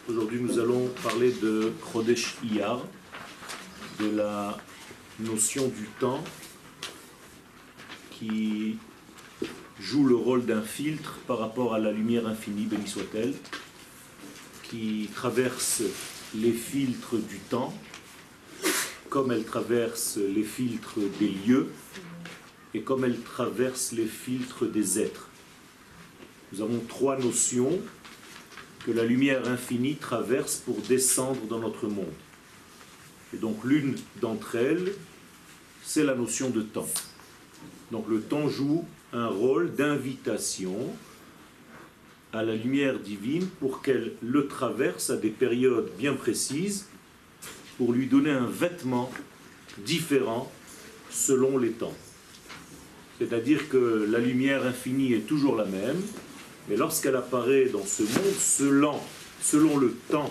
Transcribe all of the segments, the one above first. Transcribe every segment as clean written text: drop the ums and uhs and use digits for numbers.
Aujourd'hui, nous allons parler de Chodesh Iyar, de la notion du temps qui joue le rôle d'un filtre par rapport à la lumière infinie, béni soit-elle, qui traverse les filtres du temps, comme elle traverse les filtres des lieux et comme elle traverse les filtres des êtres. Nous avons trois notions que la lumière infinie traverse pour descendre dans notre monde. Et donc l'une d'entre elles, c'est la notion de temps. Donc le temps joue un rôle d'invitation à la lumière divine pour qu'elle le traverse à des périodes bien précises, pour lui donner un vêtement différent selon les temps. C'est-à-dire que la lumière infinie est toujours la même, mais lorsqu'elle apparaît dans ce monde, selon le temps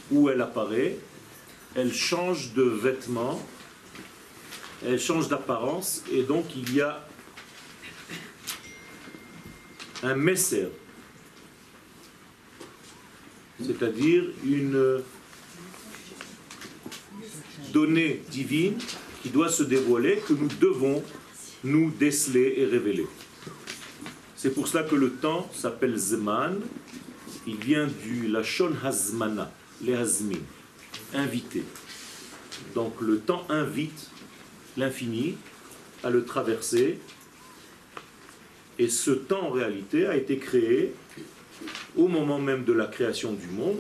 où elle apparaît, elle change de vêtement, elle change d'apparence, et donc il y a un messer, c'est-à-dire une donnée divine qui doit se dévoiler, que nous devons nous déceler et révéler. C'est pour cela que le temps s'appelle Zman. Il vient du Lachon Hazmana, les Hazmin, invité. Donc le temps invite l'infini à le traverser. Et ce temps, en réalité, a été créé au moment même de la création du monde,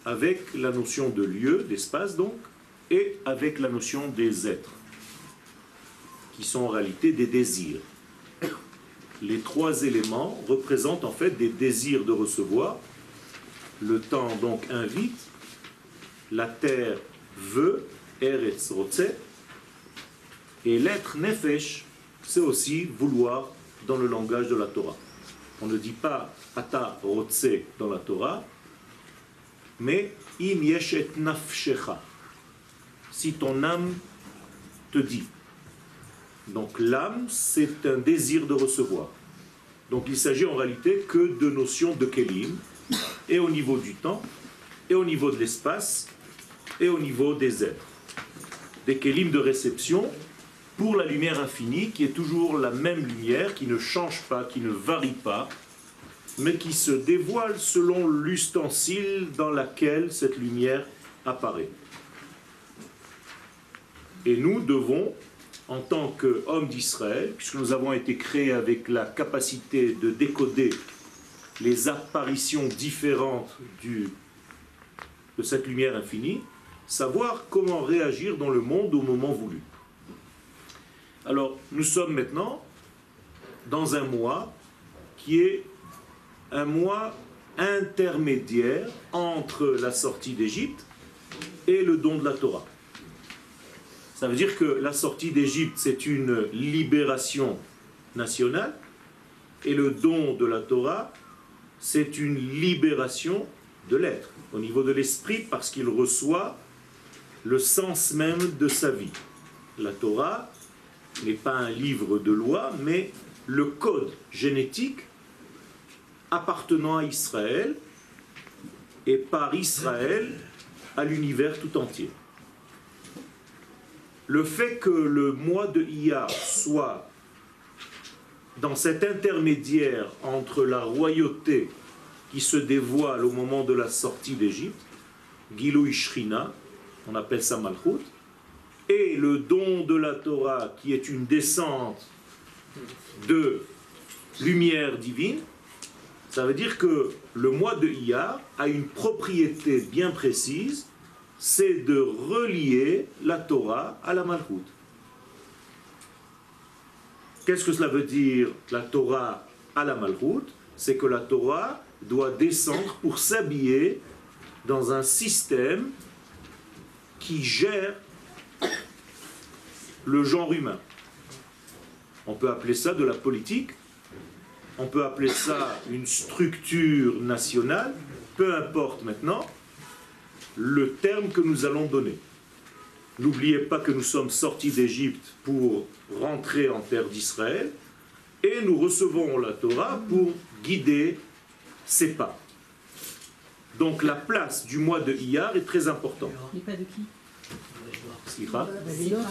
avec la notion de lieu, d'espace donc, et avec la notion des êtres, qui sont en réalité des désirs. Les trois éléments représentent en fait des désirs de recevoir. Le temps donc invite, la terre veut, Eretz Rotze, et l'être Nefesh, c'est aussi vouloir dans le langage de la Torah. On ne dit pas Ata Rotze dans la Torah, mais Im Yesh et Nafshecha, si ton âme te dit. Donc l'âme, c'est un désir de recevoir. Donc il s'agit en réalité que de notions de kelim, et au niveau du temps, et au niveau de l'espace, et au niveau des êtres. Des kelim de réception pour la lumière infinie, qui est toujours la même lumière, qui ne change pas, qui ne varie pas, mais qui se dévoile selon l'ustensile dans lequel cette lumière apparaît. Et nous devons, en tant qu'hommes d'Israël, puisque nous avons été créés avec la capacité de décoder les apparitions différentes de cette lumière infinie, savoir comment réagir dans le monde au moment voulu. Alors, nous sommes maintenant dans un mois qui est un mois intermédiaire entre la sortie d'Égypte et le don de la Torah. Ça veut dire que la sortie d'Égypte, c'est une libération nationale, et le don de la Torah, c'est une libération de l'être, au niveau de l'esprit, parce qu'il reçoit le sens même de sa vie. La Torah n'est pas un livre de loi, mais le code génétique appartenant à Israël, et par Israël à l'univers tout entier. Le fait que le mois de Iyar soit dans cet intermédiaire entre la royauté qui se dévoile au moment de la sortie d'Égypte, Gilui Shrina, on appelle ça Malchut, et le don de la Torah qui est une descente de lumière divine, ça veut dire que le mois de Iyar a une propriété bien précise, c'est de relier la Torah à la Malchut. Qu'est-ce que cela veut dire, la Torah à la Malchut? C'est que la Torah doit descendre pour s'habiller dans un système qui gère le genre humain. On peut appeler ça de la politique, on peut appeler ça une structure nationale, peu importe maintenant le terme que nous allons donner. N'oubliez pas que nous sommes sortis d'Égypte pour rentrer en terre d'Israël, et nous recevons la Torah pour guider c'est pas. Donc la place du mois de Iyar est très importante. Les pas de qui? Slicha, Les pas.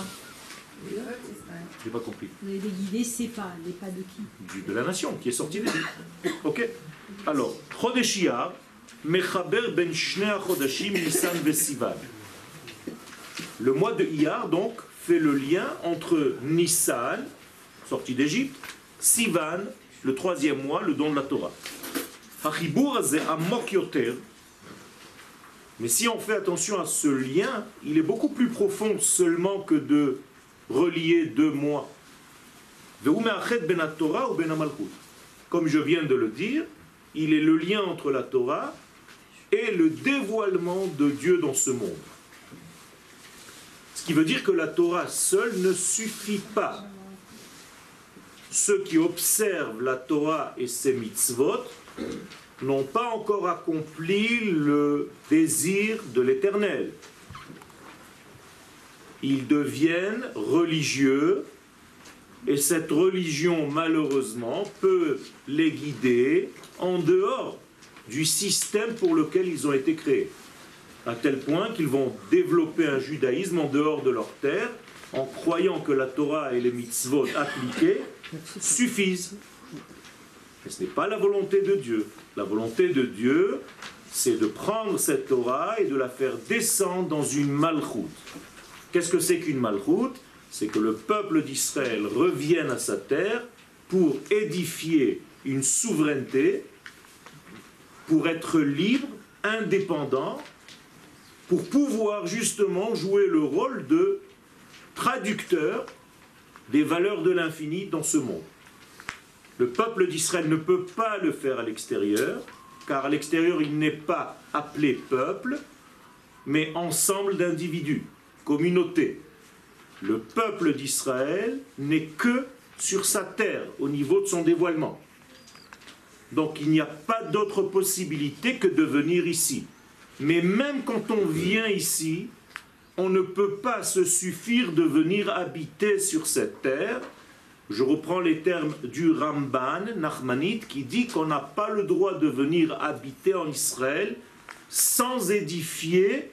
j'ai pas compris. Vous avez guidés, c'est pas. Les pas de qui? De la nation qui est sortie d'Égypte. Ok. Alors, Chodesh Iyar, Mechaber ben Shnei Chodashim Nissan Vesivan. Le mois de Iyar donc fait le lien entre Nissan, sortie d'Égypte, Sivan, le troisième mois, le don de la Torah. Hachibur ze amok yoter. Mais si on fait attention à ce lien, il est beaucoup plus profond seulement que de relier deux mois. Comme je viens de le dire, il est le lien entre la Torah et le dévoilement de Dieu dans ce monde. Ce qui veut dire que la Torah seule ne suffit pas. Ceux qui observent la Torah et ses mitzvot n'ont pas encore accompli le désir de l'Éternel. Ils deviennent religieux et cette religion, malheureusement, peut les guider en dehors du système pour lequel ils ont été créés. À tel point qu'ils vont développer un judaïsme en dehors de leur terre, en croyant que la Torah et les mitzvot appliquées suffisent. Mais ce n'est pas la volonté de Dieu. La volonté de Dieu, c'est de prendre cette Torah et de la faire descendre dans une malchoute. Qu'est-ce que c'est qu'une malchoute? C'est que le peuple d'Israël revienne à sa terre pour édifier une souveraineté, pour être libre, indépendant, pour pouvoir justement jouer le rôle de traducteur des valeurs de l'infini dans ce monde. Le peuple d'Israël ne peut pas le faire à l'extérieur, car à l'extérieur il n'est pas appelé peuple, mais ensemble d'individus, communauté. Le peuple d'Israël n'est que sur sa terre, au niveau de son dévoilement. Donc il n'y a pas d'autre possibilité que de venir ici. Mais même quand on vient ici, on ne peut pas se suffire de venir habiter sur cette terre. Je reprends les termes du Ramban, Nachmanite, qui dit qu'on n'a pas le droit de venir habiter en Israël sans édifier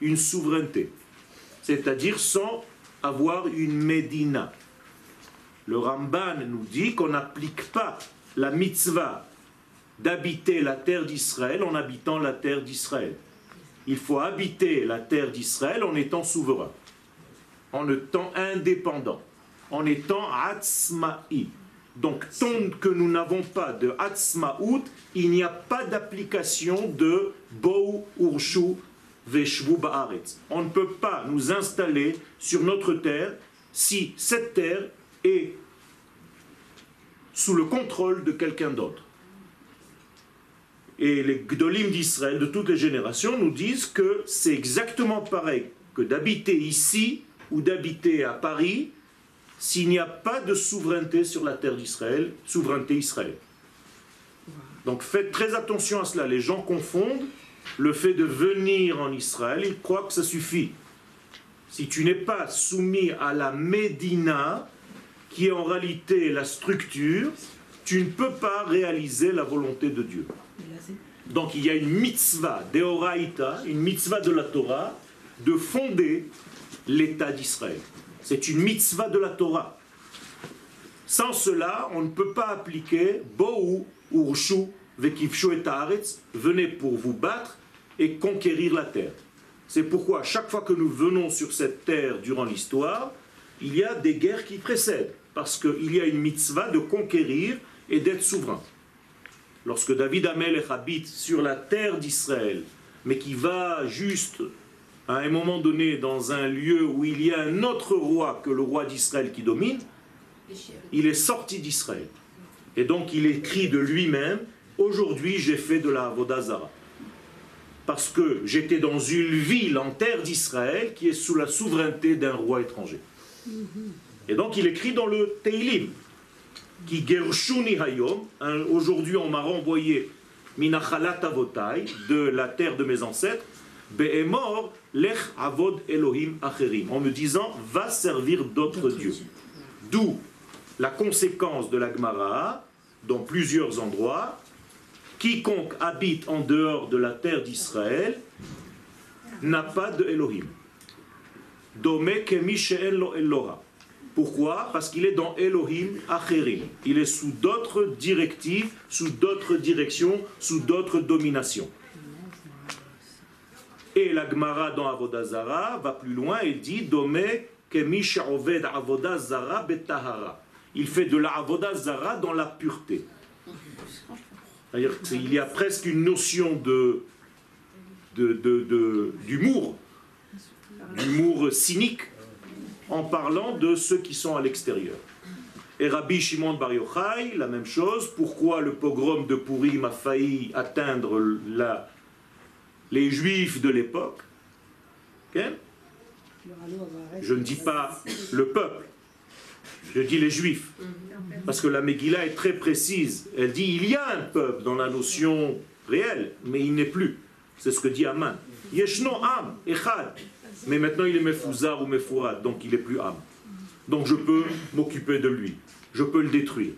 une souveraineté. C'est-à-dire sans avoir une Médina. Le Ramban nous dit qu'on n'applique pas la mitzvah d'habiter la terre d'Israël en habitant la terre d'Israël. Il faut habiter la terre d'Israël en étant souverain, en étant indépendant, en étant atzma'i. Donc, tant que nous n'avons pas de atzma'ut, il n'y a pas d'application de Bou Urshu Veshvu Ba'aretz. On ne peut pas nous installer sur notre terre si cette terre est sous le contrôle de quelqu'un d'autre. Et les Gdolim d'Israël de toutes les générations nous disent que c'est exactement pareil que d'habiter ici ou d'habiter à Paris s'il n'y a pas de souveraineté sur la terre d'Israël, souveraineté israélienne. Donc faites très attention à cela. Les gens confondent le fait de venir en Israël, ils croient que ça suffit. Si tu n'es pas soumis à la Médina, qui est en réalité la structure, tu ne peux pas réaliser la volonté de Dieu. Donc il y a une mitzvah d'Eoraïta, une mitzvah de la Torah, de fonder l'État d'Israël. C'est une mitzvah de la Torah. Sans cela, on ne peut pas appliquer Bo'u, Urshu, Vekivshu et Haaretz, venez pour vous battre et conquérir la terre. C'est pourquoi chaque fois que nous venons sur cette terre durant l'histoire, il y a des guerres qui précèdent, parce qu'il y a une mitzvah de conquérir et d'être souverain. Lorsque David Amelech habite sur la terre d'Israël, mais qui va juste à un moment donné dans un lieu où il y a un autre roi que le roi d'Israël qui domine, il est sorti d'Israël. Et donc il écrit de lui-même, aujourd'hui j'ai fait de la Avodah Zara. Parce que j'étais dans une ville en terre d'Israël qui est sous la souveraineté d'un roi étranger. Et donc il écrit dans le Teilim, qui Gershuni Hayom, aujourd'hui on m'a renvoyé Minachalat Avotai, de la terre de mes ancêtres, Be'emor lech avod Elohim acherim, en me disant va servir d'autres dieux. D'où la conséquence de la Gemara, dans plusieurs endroits, quiconque habite en dehors de la terre d'Israël n'a pas de Elohim. Dome kemi she'en lo Eloha. Pourquoi? Parce qu'il est dans Elohim Acherim. Il est sous d'autres directives, sous d'autres directions, sous d'autres dominations. Et la Gemara dans Avodah Zara va plus loin et dit Dome kemi she'oved Avodah Zara betahara. Il fait de la Avodah Zara dans la pureté. C'est-à-dire qu'il y a presque une notion d'humour cynique en parlant de ceux qui sont à l'extérieur. Et Rabbi Shimon Bar Yochai, la même chose. Pourquoi le pogrom de Purim a failli atteindre les Juifs de l'époque? Okay? Je ne dis pas le peuple, je dis les Juifs. Parce que la Megillah est très précise. Elle dit il y a un peuple dans la notion réelle, mais il n'est plus. C'est ce que dit Aman. Yeshno Am, Echad. Mais maintenant il est Mefouzar ou Mefourad, donc il n'est plus Am. Donc je peux m'occuper de lui. Je peux le détruire.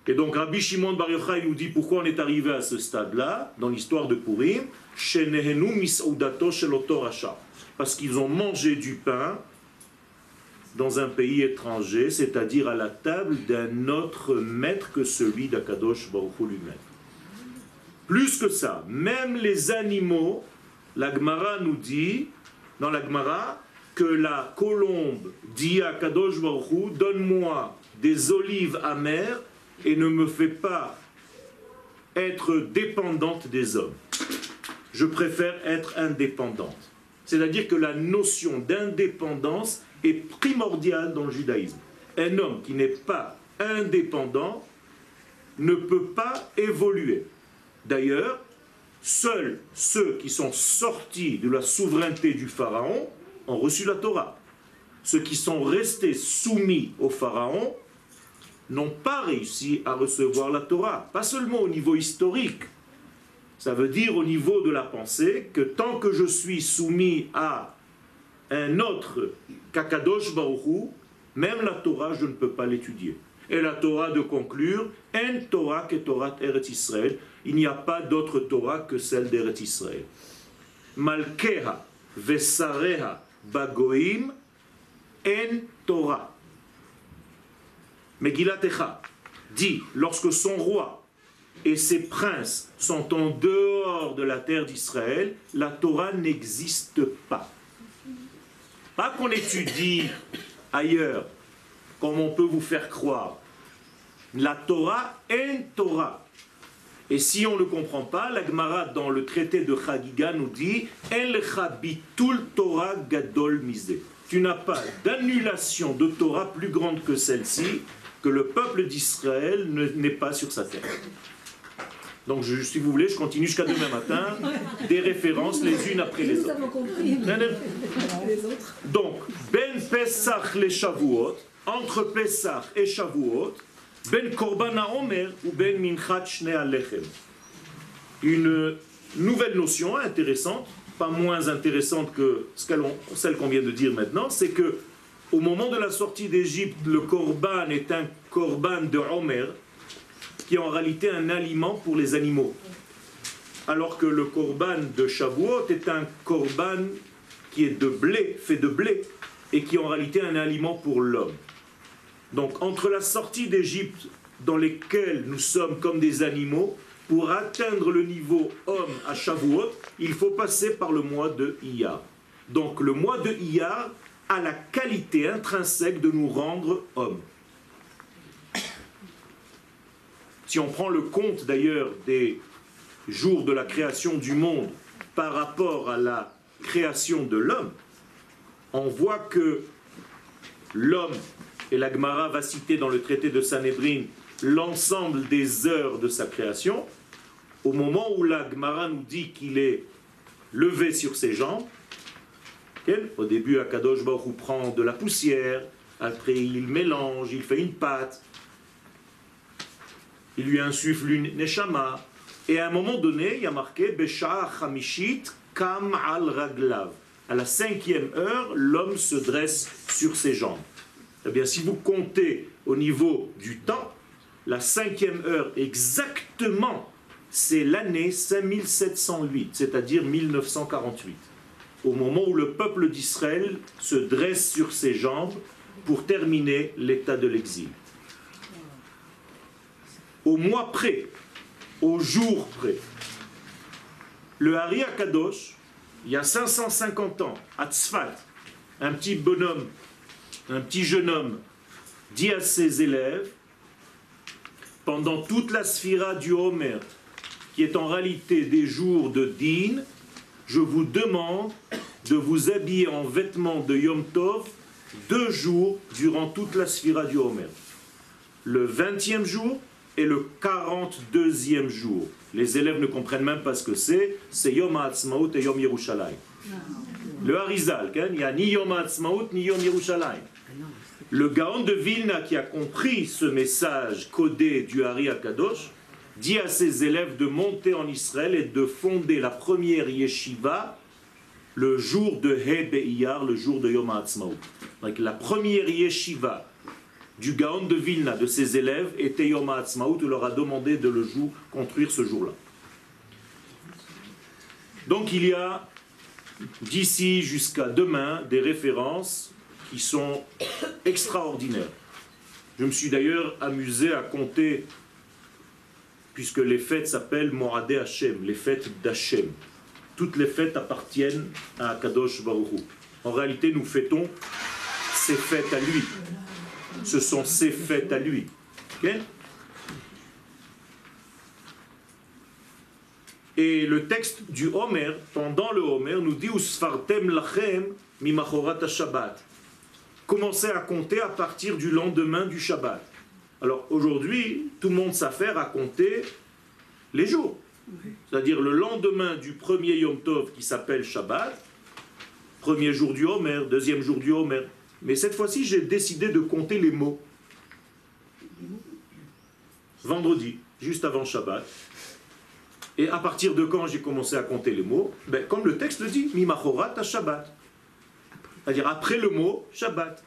Et donc Rabbi Shimon Bar Yochai nous dit pourquoi on est arrivé à ce stade-là, dans l'histoire de Purim, Shenehenu mis'oudato shel oto rasha. Parce qu'ils ont mangé du pain dans un pays étranger, c'est-à-dire à la table d'un autre maître que celui d'Akadosh Baruch Hu lui-même. Plus que ça, même les animaux, la Gemara nous dit, dans la Gemara, que la colombe dit à Akadosh Baruch Hu, donne-moi des olives amères et ne me fais pas être dépendante des hommes. Je préfère être indépendante. C'est-à-dire que la notion d'indépendance est primordiale dans le judaïsme. Un homme qui n'est pas indépendant ne peut pas évoluer. D'ailleurs, seuls ceux qui sont sortis de la souveraineté du Pharaon ont reçu la Torah. Ceux qui sont restés soumis au Pharaon n'ont pas réussi à recevoir la Torah. Pas seulement au niveau historique. Ça veut dire au niveau de la pensée que tant que je suis soumis à un autre qu'Akadosh Baruch Hu, même la Torah, je ne peux pas l'étudier. Et la Torah de conclure, En Torah que Torah Eretz Israël, il n'y a pas d'autre Torah que celle d'Eretz Israël. Malkeha vesareha bagoim en Torah. Megillat Echa dit, lorsque son roi et ses princes sont en dehors de la terre d'Israël, la Torah n'existe pas. Pas qu'on étudie ailleurs, comme on peut vous faire croire. La Torah est Torah. Et si on ne comprend pas, la Gemara dans le traité de Chagiga nous dit El chabitul Torah gadol mizeh. Tu n'as pas d'annulation de Torah plus grande que celle-ci, que le peuple d'Israël n'est pas sur sa terre. Donc, si vous voulez, je continue jusqu'à demain matin, des références les unes après les autres. Nous avons compris. Les autres. Donc, Ben Pesach les Shavuot, entre Pesach et Shavuot, Ben Korban HaOmer ou Ben Minchat Shnei Alechem. Une nouvelle notion intéressante, pas moins intéressante que celle qu'on vient de dire maintenant, c'est que au moment de la sortie d'Égypte, le Korban est un Korban de Omer, qui est en réalité un aliment pour les animaux. Alors que le Korban de Shavuot est un Korban qui est de blé, fait de blé, et qui est en réalité un aliment pour l'homme. Donc entre la sortie d'Égypte, dans lesquelles nous sommes comme des animaux, pour atteindre le niveau homme à Shavuot, il faut passer par le mois de Iyar. Donc le mois de Iyar a la qualité intrinsèque de nous rendre hommes. Si on prend le compte d'ailleurs des jours de la création du monde par rapport à la création de l'homme, on voit que l'homme, et la Gemara va citer dans le traité de Sanhedrin l'ensemble des heures de sa création, au moment où la Gemara nous dit qu'il est levé sur ses jambes, au début Akadosh Baruch Hu prend de la poussière, après il mélange, il fait une pâte, il lui insuffle une neshama, et à un moment donné, il y a marqué Besha Chamishit Kam al Raglav. À la 5e heure, l'homme se dresse sur ses jambes. Eh bien, si vous comptez au niveau du temps, la 5e heure exactement, c'est l'année 5708, c'est-à-dire 1948, au moment où le peuple d'Israël se dresse sur ses jambes pour terminer l'état de l'exil. Au mois près, au jour près, le Hari Akadosh, il y a 550 ans, à Tzfat, un petit bonhomme, un petit jeune homme, dit à ses élèves, pendant toute la sphira du Homer, qui est en réalité des jours de Din, je vous demande de vous habiller en vêtements de Yom Tov 2 jours durant toute la sphira du Homer. Le 20e jour et le 42e jour. Les élèves ne comprennent même pas ce que c'est Yom HaAtzmaut et Yom Yerushalayim. Le Harizal, il n'y a ni Yom HaAtzmaut ni Yom Yerushalayim. Le Gaon de Vilna qui a compris ce message codé du Hari Akadosh dit à ses élèves de monter en Israël et de fonder la première yeshiva le jour de He Be'iyar, le jour de Yom HaAtzmaut. Donc la première yeshiva du Gaon de Vilna, de ses élèves, était Yom HaAtzmaut, il leur a demandé de le construire ce jour-là. Donc il y a d'ici jusqu'à demain des références qui sont extraordinaires. Je me suis d'ailleurs amusé à compter, puisque les fêtes s'appellent Moradé Hashem, les fêtes d'Hashem. Toutes les fêtes appartiennent à Kadosh Baruch Hu. En réalité, nous fêtons ses fêtes à lui. Ce sont ses fêtes à lui. Okay? Et le texte du Homer, pendant le Homer, nous dit Usfartem lachem mimachorat ha-Shabbat. Commencez à compter à partir du lendemain du Shabbat. Alors aujourd'hui, tout le monde s'affaire à compter les jours. C'est-à-dire le lendemain du premier Yom Tov qui s'appelle Shabbat, premier jour du Homer, deuxième jour du Homer. Mais cette fois-ci, j'ai décidé de compter les mots. Vendredi, juste avant Shabbat. Et à partir de quand j'ai commencé à compter les mots? Comme le texte le dit, Mimachorat à Shabbat. C'est-à-dire après le mot Shabbat.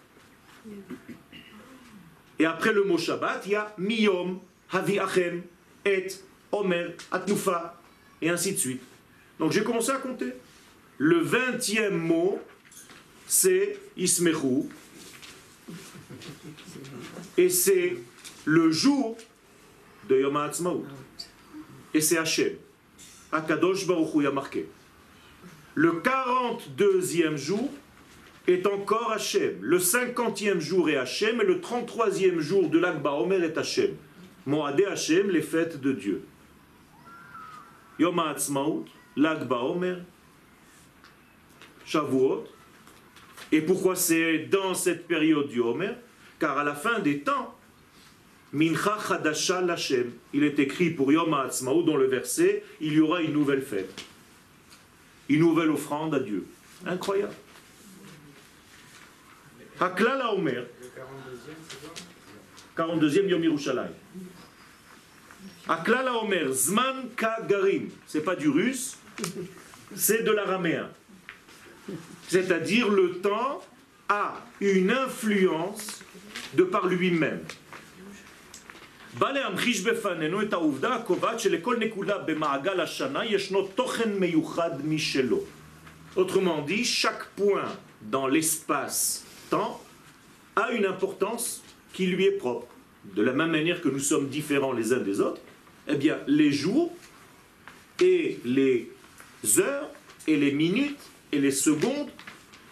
Et après le mot Shabbat, il y a Miyom, Havi Achem, Et, Omer, Atnufa, et ainsi de suite. Donc j'ai commencé à compter. Le 20e mot, c'est Ismechu, et c'est le jour de Yom HaAtzmaut. Et c'est Hachem. Akadosh Baruch Hu y a marqué. Le 42e jour est encore Hachem. Le 50e jour est Hachem, et le 33e jour de l'Ag BaOmer est Hachem. Moadé Hachem, les fêtes de Dieu. Yom HaAtzmaut, l'Ag BaOmer, Shavuot. Et pourquoi c'est dans cette période du Homer? Car à la fin des temps, Mincha Chadasha Lashem, il est écrit pour Yom HaAtzmaut dans le verset, il y aura une nouvelle fête. Une nouvelle offrande à Dieu. Incroyable. Haklal HaOmer. 42e Yom Yerushalayim. Haklal HaOmer, Zman Kagarim. C'est pas du russe, c'est de l'araméen. C'est-à-dire le temps a une influence de par lui-même. Autrement dit, chaque point dans l'espace-temps a une importance qui lui est propre. De la même manière que nous sommes différents les uns des autres, eh bien les jours et les heures et les minutes et les secondes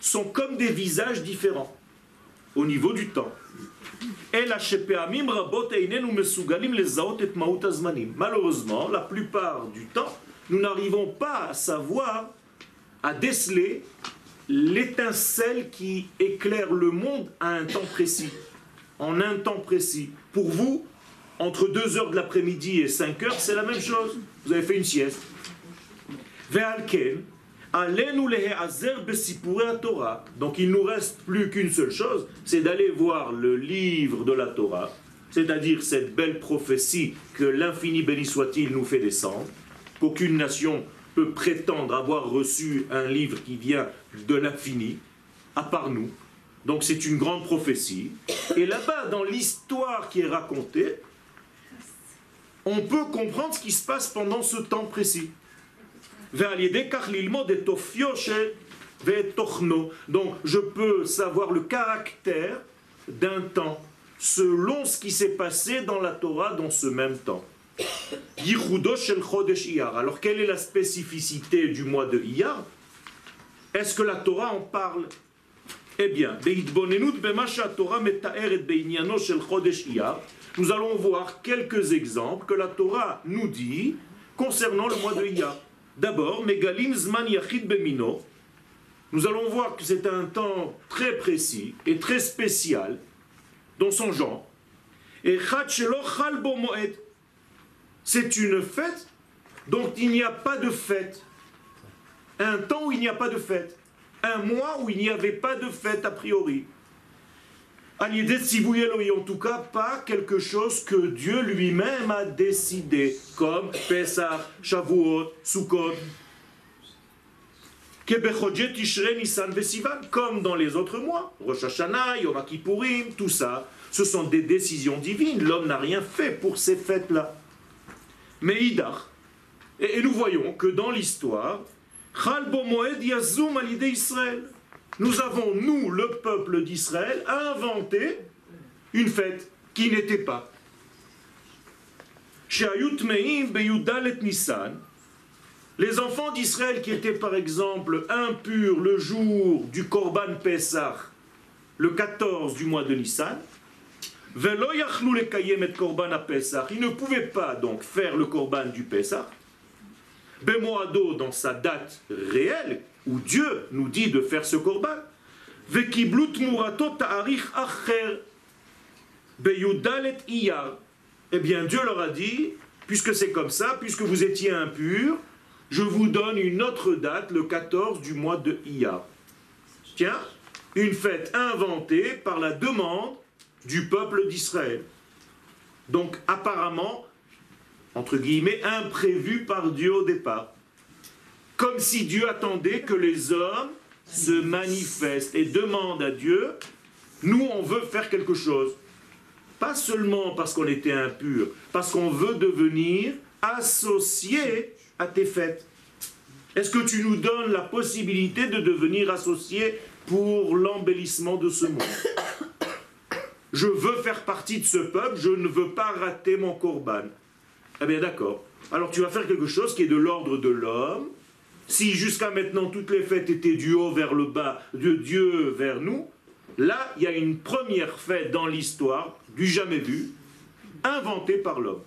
sont comme des visages différents au niveau du temps. Malheureusement, la plupart du temps, nous n'arrivons pas à savoir, à déceler l'étincelle qui éclaire le monde à un temps précis. En un temps précis. Pour vous, entre 2 heures de l'après-midi et 5 heures, c'est la même chose. Vous avez fait une sieste. Donc il ne nous reste plus qu'une seule chose, c'est d'aller voir le livre de la Torah, c'est-à-dire cette belle prophétie que l'infini béni soit-il nous fait descendre, qu'aucune nation peut prétendre avoir reçu un livre qui vient de l'infini, à part nous. Donc c'est une grande prophétie. Et là-bas, dans l'histoire qui est racontée, on peut comprendre ce qui se passe pendant ce temps précis. Donc je peux savoir le caractère d'un temps selon ce qui s'est passé dans la Torah dans ce même temps. Alors quelle est la spécificité du mois de Iyar? Est-ce que la Torah en parle? Eh bien, nous allons voir quelques exemples que la Torah nous dit concernant le mois de Iyar. D'abord, Megalim Zman Yachid Bemino. Nous allons voir que c'est un temps très précis et très spécial dans son genre. Et Chad Shelo Chal Bo Moed. C'est une fête dont il n'y a pas de fête. Un temps où il n'y a pas de fête. Un mois où il n'y avait pas de fête a priori. En tout cas, pas quelque chose que Dieu lui-même a décidé, comme Pesach, Shavuot, Sukkot, comme dans les autres mois, Rosh Hashanah, Yom Kippourim, tout ça, ce sont des décisions divines. L'homme n'a rien fait pour ces fêtes-là. Mais Idar, et nous voyons que dans l'histoire, Chal Bo Moed Yazum Al Yidei Israël. Nous avons, nous, le peuple d'Israël, inventé une fête qui n'était pas. Les enfants d'Israël qui étaient par exemple impurs le jour du Korban Pesach, le 14 du mois de Nissan, ils ne pouvaient pas donc faire le Korban du Pesach, Bemoado dans sa date réelle, où Dieu nous dit de faire ce korban, eh bien Dieu leur a dit, puisque c'est comme ça, puisque vous étiez impurs, je vous donne une autre date, le 14 du mois de Iyar. Tiens, une fête inventée par la demande du peuple d'Israël. Donc apparemment, entre guillemets, imprévu par Dieu au départ. Comme si Dieu attendait que les hommes se manifestent et demandent à Dieu, nous on veut faire quelque chose. Pas seulement parce qu'on était impur, parce qu'on veut devenir associé à tes fêtes. Est-ce que tu nous donnes la possibilité de devenir associé pour l'embellissement de ce monde? Je veux faire partie de ce peuple, je ne veux pas rater mon korban. Eh bien d'accord. Alors tu vas faire quelque chose qui est de l'ordre de l'homme. Si jusqu'à maintenant toutes les fêtes étaient du haut vers le bas, de Dieu vers nous, là il y a une première fête dans l'histoire, du jamais vu, inventée par l'homme.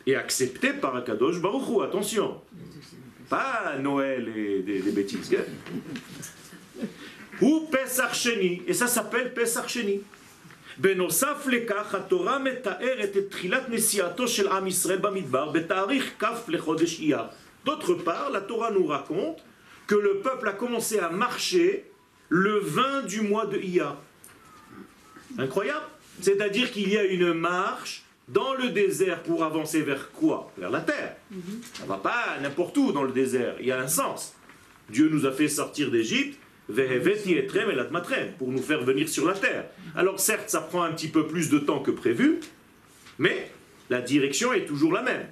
Et acceptée par Akadosh Baruch Hu, attention. Pas Noël et des bêtises. Ou Pesach Sheni, et ça s'appelle Pesach Sheni. בנוסף לכך, התורה מתארת את תחילת נסיעתו של עם ישראל במדבר בתאריך כ' לחודש אייר. D'autre part, la Torah nous raconte que le peuple a commencé à marcher le 20 du mois de Iyar. Incroyable. C'est-à-dire qu'il y a une marche dans le désert pour avancer vers quoi? Vers la terre. On ne va pas n'importe où dans le désert. Il y a un sens. Dieu nous a fait sortir d'Égypte pour nous faire venir sur la terre. Alors certes, ça prend un petit peu plus de temps que prévu, mais la direction est toujours la même.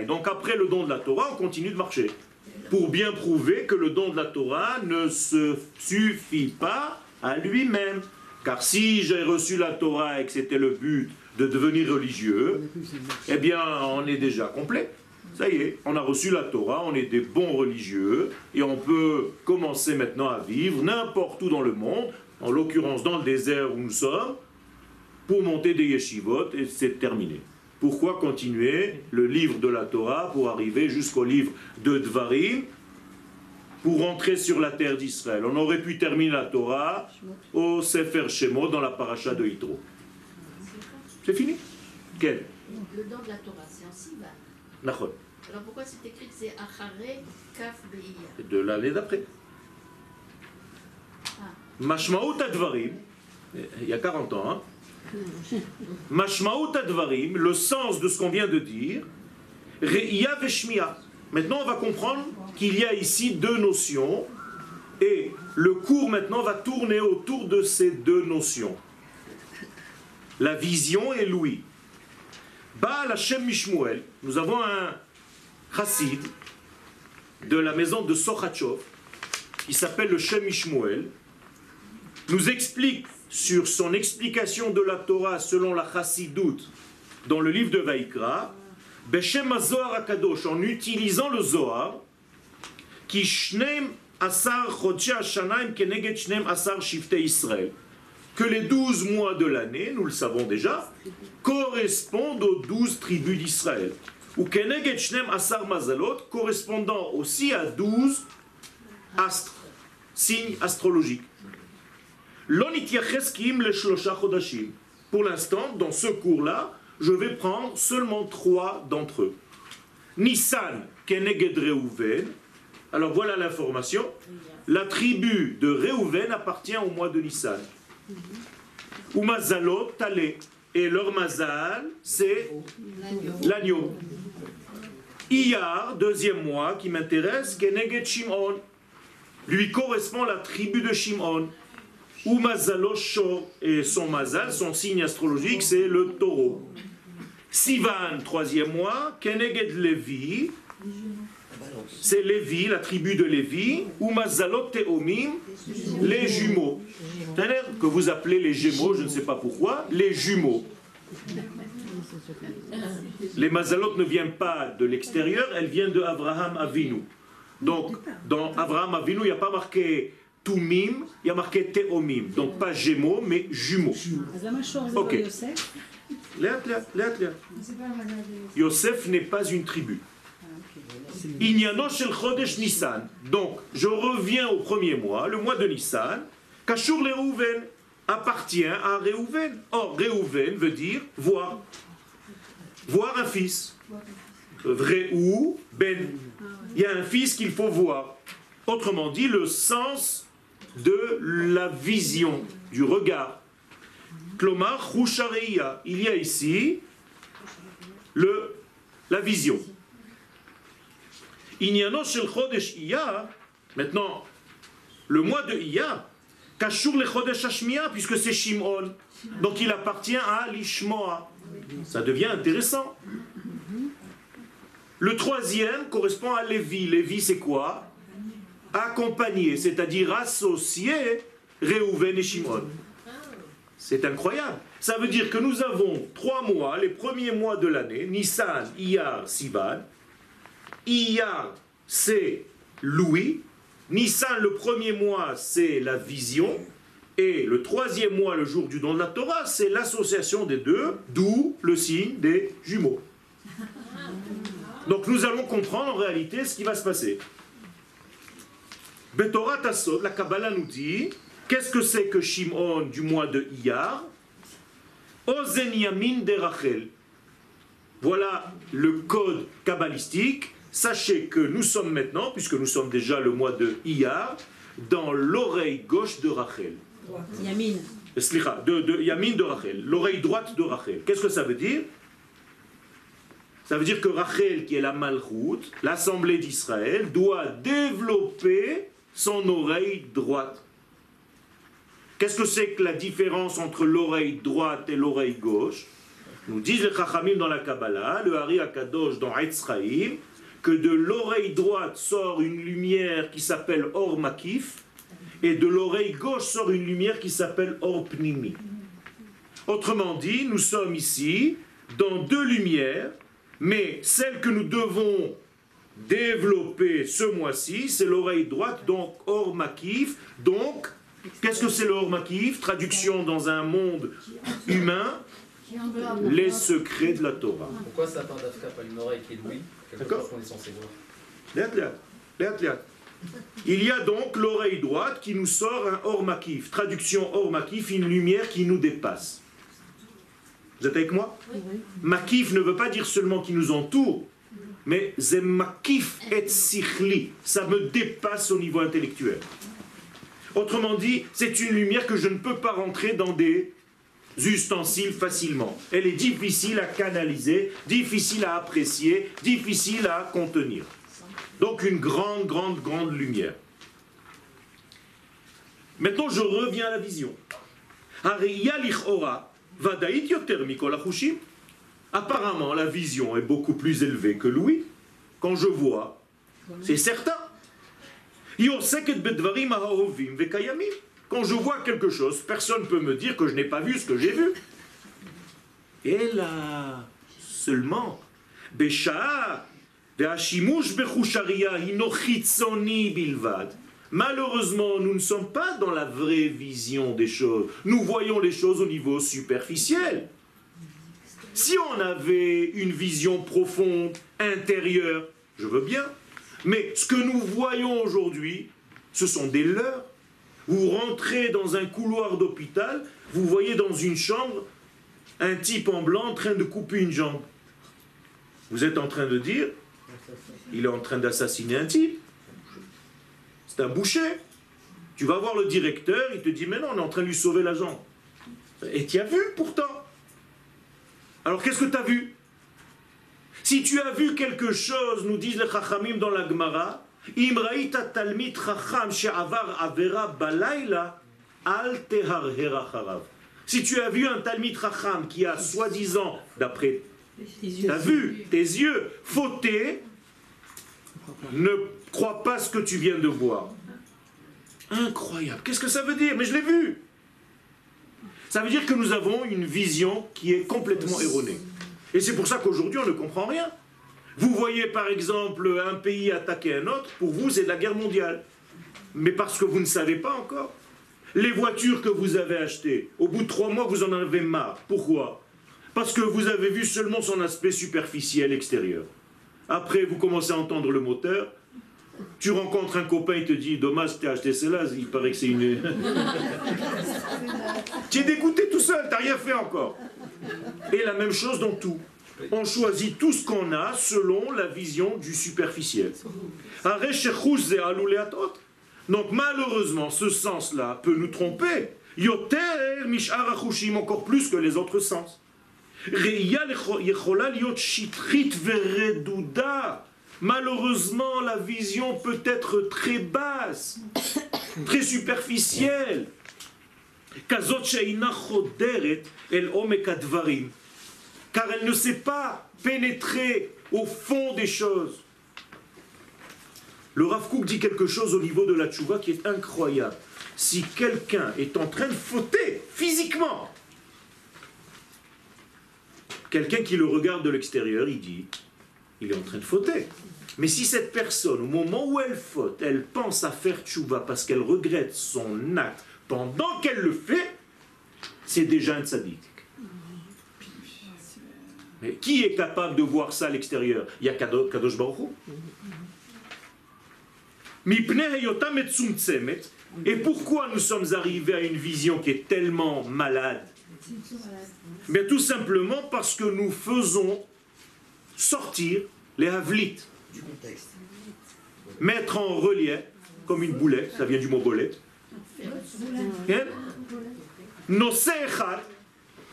Donc après le don de la Torah, on continue de marcher. Pour bien prouver que le don de la Torah ne se suffit pas à lui-même. Car si j'ai reçu la Torah et que c'était le but de devenir religieux, eh bien on est déjà complet. Ça y est, on a reçu la Torah, on est des bons religieux, et on peut commencer maintenant à vivre n'importe où dans le monde, en l'occurrence dans le désert où nous sommes, pour monter des yeshivot, et c'est terminé. Pourquoi continuer le livre de la Torah pour arriver jusqu'au livre de Dvarim, pour rentrer sur la terre d'Israël? On aurait pu terminer la Torah au Sefer Shemot, dans la paracha de Yitro. C'est fini. Quel? Le don de la Torah, c'est en Sivan. Nachon. Alors pourquoi c'est écrit que c'est Acharé Kaf Be'iyar? De l'année d'après. Mashmaout Advarim, il y a 40 ans, hein. Mashmaout Advarim, le sens de ce qu'on vient de dire, Re'ia Veshmia. Maintenant on va comprendre qu'il y a ici deux notions, et le cours maintenant va tourner autour de ces deux notions. La vision est l'ouïe. Baal Hashem Mishmuel, nous avons un chassid de la maison de Sochachov, qui s'appelle le Shem Mishmuel, nous explique sur son explication de la Torah selon la chassidoute dans le livre de Vaïkra, Beshem HaZohar HaKadosh, en utilisant le Zohar, qui shneim asar chodshei hashanaim keneged shneim asar shiftei Israël, que les 12 mois de l'année, nous le savons déjà, correspondent aux 12 tribus d'Israël. Ou keneged shneim asar mazalot, correspondant aussi à 12 astres, signes astrologiques. Lo nityaches ki im leshlosha chodashim. Pour l'instant, dans ce cours-là, je vais prendre seulement 3 d'entre eux. Nissan keneged Reuven. Alors voilà l'information. La tribu de Reuven appartient au mois de Nissan. Ou mazalot talé. Et leur mazal, c'est l'agneau. Iyar, deuxième mois qui m'intéresse, keneged Shimon. Lui correspond la tribu de Shimon. Ou mazalo shor. Et son mazal, son signe astrologique, c'est le taureau. Sivan, troisième mois, keneged Levi. C'est Lévi, la tribu de Lévi, ou Mazalot Teomim, les jumeaux. C'est-à-dire que vous appelez les Gémeaux, je ne sais pas pourquoi, les jumeaux. Les Mazalot ne viennent pas de l'extérieur, elles viennent de Abraham Avinu. Donc, dans Abraham Avinu, il n'y a pas marqué Tumim, il y a marqué Teomim. Donc, pas Gémeaux, mais jumeaux. Ok. Yosef n'est pas une tribu. Inyano shel chodesh Nissan. Donc, je reviens au premier mois, le mois de Nissan. Kashur le Reuven appartient à Reuven. Or, Reuven veut dire voir. Voir un fils. Vreu ben. Il y a un fils qu'il faut voir. Autrement dit, le sens de la vision, du regard. Klomar chushareia. Il y a ici la vision. Inyano shel chodesh Iyar, maintenant, le mois de Iyar, Kashur le chodesh Hashmiya, puisque c'est Shimon, donc il appartient à l'Ishmoa. Ça devient intéressant. Le troisième correspond à Lévi. Lévi, c'est quoi? Accompagner, c'est-à-dire associer Reuven et Shimon. C'est incroyable. Ça veut dire que nous avons 3 mois, les premiers mois de l'année, Nissan, Iyar, Sivan. Iyar, c'est l'ouïe. Nissan, le premier mois, c'est la vision. Et le troisième mois, le jour du don de la Torah, c'est l'association des deux, d'où le signe des jumeaux. Donc nous allons comprendre en réalité ce qui va se passer. Betorah Tassot, la Kabbalah nous dit, qu'est-ce que c'est que Shimon du mois de Iyar? Ozen Yamin de Rachel. Voilà le code kabbalistique. Sachez que nous sommes maintenant, puisque nous sommes déjà le mois de Iyar, dans l'oreille gauche de Rachel. Yamin. De Yamin de Rachel, l'oreille droite de Rachel. Qu'est-ce que ça veut dire? Ça veut dire que Rachel, qui est la Malchut, l'assemblée d'Israël, doit développer son oreille droite. Qu'est-ce que c'est que la différence entre l'oreille droite et l'oreille gauche? Nous disent les Chachamim dans la Kabbalah, le Hari HaKadosh dans Eitz Chaim, que de l'oreille droite sort une lumière qui s'appelle Or Makif, et de l'oreille gauche sort une lumière qui s'appelle Or Pnimi. Autrement dit, nous sommes ici dans 2 lumières, mais celle que nous devons développer ce mois-ci, c'est l'oreille droite, donc Or Makif. Donc, qu'est-ce que c'est le Or Makif? Traduction dans un monde humain, les secrets de la Torah. Pourquoi ça part d'Afka, pas une oreille qui est douée? D'accord. On est censé voir. Il y a donc l'oreille droite qui nous sort un Or Makif. Traduction Or Makif, une lumière qui nous dépasse. Vous êtes avec moi? Oui. Makif ne veut pas dire seulement qui nous entoure, mais c'est Makif et Sichli. Ça me dépasse au niveau intellectuel. Autrement dit, c'est une lumière que je ne peux pas rentrer dans des ustensiles facilement. Elle est difficile à canaliser, difficile à apprécier, difficile à contenir. Donc une grande, grande, grande lumière. Maintenant, je reviens à la vision. Ariya lichora, Vadaït yoter mikol achushim. Apparemment, la vision est beaucoup plus élevée que l'ouïe. Quand je vois, c'est certain. Quand je vois quelque chose, personne ne peut me dire que je n'ai pas vu ce que j'ai vu. Et là, seulement, malheureusement, nous ne sommes pas dans la vraie vision des choses. Nous voyons les choses au niveau superficiel. Si on avait une vision profonde, intérieure, je veux bien. Mais ce que nous voyons aujourd'hui, ce sont des leurres. Vous rentrez dans un couloir d'hôpital, vous voyez dans une chambre un type en blanc en train de couper une jambe. Vous êtes en train de dire, il est en train d'assassiner un type. C'est un boucher. Tu vas voir le directeur, il te dit, mais non, on est en train de lui sauver la jambe. Et tu as vu pourtant. Alors qu'est-ce que tu as vu? Si tu as vu quelque chose, nous disent les Chachamim dans la Gemara, Imraïta talmid chacham she'avar avera balayla al teharher acharav. Si tu as vu un talmid chacham qui a soi-disant, d'après ta vue, tes yeux, fauté, ne crois pas ce que tu viens de voir. Incroyable. Qu'est-ce que ça veut dire? Mais je l'ai vu. Ça veut dire que nous avons une vision qui est complètement erronée. Et c'est pour ça qu'aujourd'hui, on ne comprend rien. Vous voyez par exemple un pays attaquer un autre, pour vous, c'est de la guerre mondiale. Mais parce que vous ne savez pas encore. Les voitures que vous avez achetées, au bout de 3 mois, vous en avez marre. Pourquoi? Parce que vous avez vu seulement son aspect superficiel extérieur. Après, vous commencez à entendre le moteur. Tu rencontres un copain, il te dit, dommage, tu as acheté celle-là, il paraît que c'est une... Tu es dégoûté tout seul, tu n'as rien fait encore. Et la même chose dans tout. On choisit tout ce qu'on a selon la vision du superficiel. Donc malheureusement, ce sens-là peut nous tromper. Encore plus que les autres sens. Malheureusement, la vision peut être très basse, très superficielle. Car elle ne sait pas pénétrer au fond des choses. Le Rav Kook dit quelque chose au niveau de la tchouva qui est incroyable. Si quelqu'un est en train de fauter physiquement, quelqu'un qui le regarde de l'extérieur, il dit, il est en train de fauter. Mais si cette personne, au moment où elle faute, elle pense à faire tchouva parce qu'elle regrette son acte pendant qu'elle le fait, c'est déjà un tzaddik. Mais qui est capable de voir ça à l'extérieur? Il y a Kadosh Baruch Hu. Et pourquoi nous sommes arrivés à une vision qui est tellement malade? Mais tout simplement parce que nous faisons sortir les havlites. Mettre en relief, comme une boulette, ça vient du mot bolette.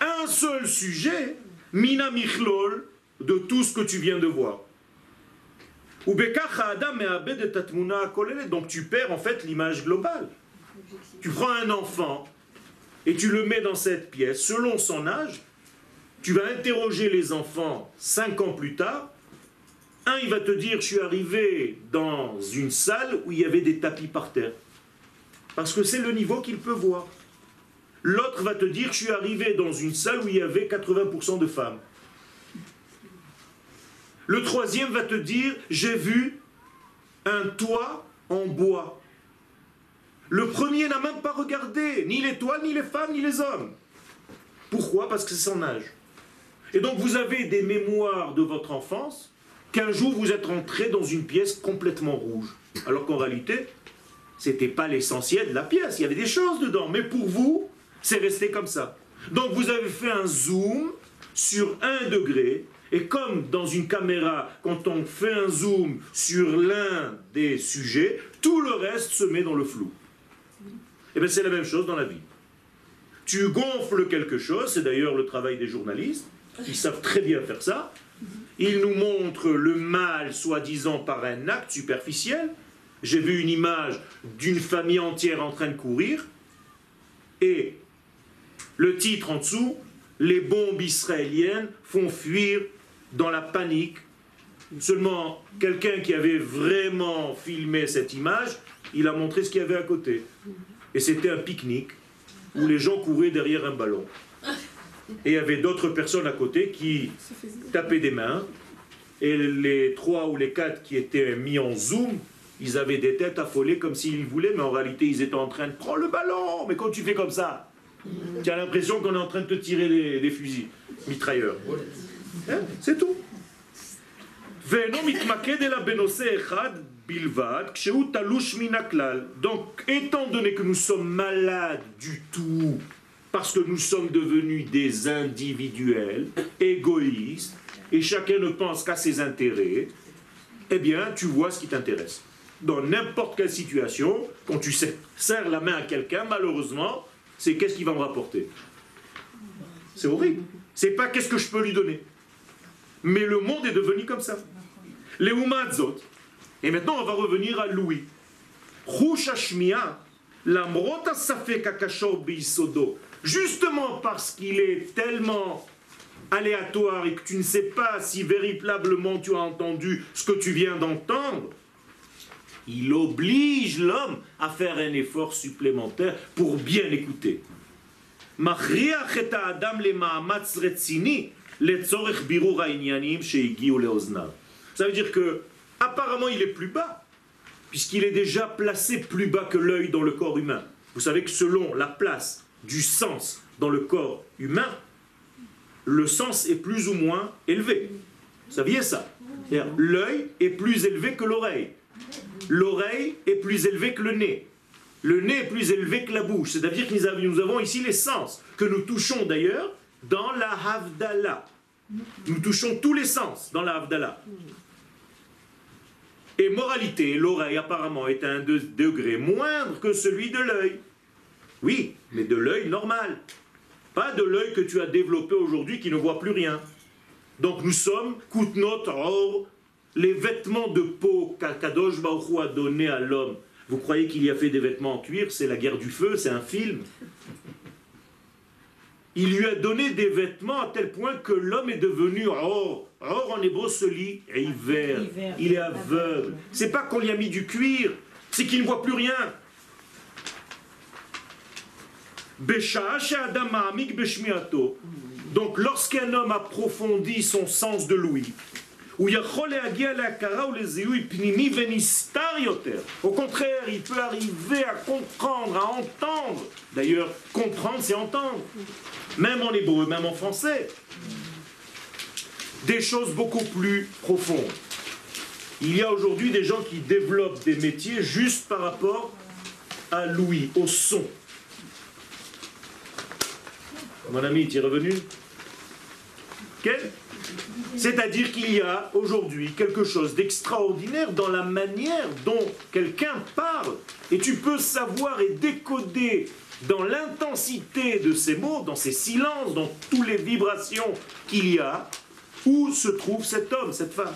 Un seul sujet, mina michlol, de tout ce que tu viens de voir. Donc tu perds en fait l'image globale. Tu prends un enfant et tu le mets dans cette pièce, selon son âge, tu vas interroger les enfants 5 ans plus tard. Un, il va te dire, je suis arrivé dans une salle où il y avait des tapis par terre. Parce que c'est le niveau qu'il peut voir. L'autre va te dire, je suis arrivé dans une salle où il y avait 80% de femmes. Le troisième va te dire, j'ai vu un toit en bois. Le premier n'a même pas regardé, ni les toits, ni les femmes, ni les hommes. Pourquoi? Parce que c'est son âge. Et donc vous avez des mémoires de votre enfance, qu'un jour vous êtes rentré dans une pièce complètement rouge. Alors qu'en réalité, ce n'était pas l'essentiel de la pièce, il y avait des choses dedans. Mais pour vous, c'est resté comme ça. Donc vous avez fait un zoom sur 1 degré, et comme dans une caméra, quand on fait un zoom sur l'un des sujets, tout le reste se met dans le flou. Et bien c'est la même chose dans la vie. Tu gonfles quelque chose, c'est d'ailleurs le travail des journalistes, ils savent très bien faire ça. Ils nous montrent le mal, soi-disant, par un acte superficiel. J'ai vu une image d'une famille entière en train de courir, et le titre en dessous, les bombes israéliennes font fuir dans la panique. Seulement, quelqu'un qui avait vraiment filmé cette image, il a montré ce qu'il y avait à côté. Et c'était un pique-nique où les gens couraient derrière un ballon. Et il y avait d'autres personnes à côté qui tapaient des mains. Et les 3 ou les 4 qui étaient mis en zoom, ils avaient des têtes affolées comme s'ils voulaient, mais en réalité, ils étaient en train de prendre le ballon. Mais quand tu fais comme ça, tu as l'impression qu'on est en train de te tirer des fusils mitrailleurs. Hein? C'est tout. Donc, étant donné que nous sommes malades du tout, parce que nous sommes devenus des individuels, égoïstes, et chacun ne pense qu'à ses intérêts, eh bien, tu vois ce qui t'intéresse. Dans n'importe quelle situation, quand tu serres la main à quelqu'un, malheureusement, c'est qu'est-ce qu'il va me rapporter. C'est horrible. C'est pas qu'est-ce que je peux lui donner. Mais le monde est devenu comme ça. Les Umadzot. Et maintenant, on va revenir à Louis. Justement parce qu'il est tellement aléatoire et que tu ne sais pas si véritablement tu as entendu ce que tu viens d'entendre, il oblige l'homme à faire un effort supplémentaire pour bien écouter. Ça veut dire que apparemment il est plus bas, puisqu'il est déjà placé plus bas que l'œil dans le corps humain. Vous savez que selon la place du sens dans le corps humain, le sens est plus ou moins élevé. Vous saviez ça? L'œil est plus élevé que l'oreille. L'oreille est plus élevée que le nez. Le nez est plus élevé que la bouche. C'est-à-dire que nous avons ici les sens, que nous touchons d'ailleurs dans la Havdalah. Nous touchons tous les sens dans la Havdalah. Et moralité, l'oreille apparemment est à un degré moindre que celui de l'œil. Oui, mais de l'œil normal. Pas de l'œil que tu as développé aujourd'hui qui ne voit plus rien. Donc nous sommes, Kutnot Or, les vêtements de peau qu'Akadosh Baruch Hu a donné à l'homme. Vous croyez qu'il y a fait des vêtements en cuir? C'est la guerre du feu, c'est un film. Il lui a donné des vêtements à tel point que l'homme est devenu Or. Or en hébreu se lit hiver. Il est aveugle. C'est pas qu'on lui a mis du cuir, c'est qu'il ne voit plus rien. Donc lorsqu'un homme approfondit son sens de l'ouïe, au contraire, il peut arriver à comprendre, à entendre. D'ailleurs, comprendre, c'est entendre. Même en hébreu, même en français. Des choses beaucoup plus profondes. Il y a aujourd'hui des gens qui développent des métiers juste par rapport à l'ouïe, au son. Mon ami, tu es revenu? C'est-à-dire qu'il y a aujourd'hui quelque chose d'extraordinaire dans la manière dont quelqu'un parle. Et tu peux savoir et décoder dans l'intensité de ces mots, dans ces silences, dans toutes les vibrations qu'il y a, où se trouve cet homme, cette femme.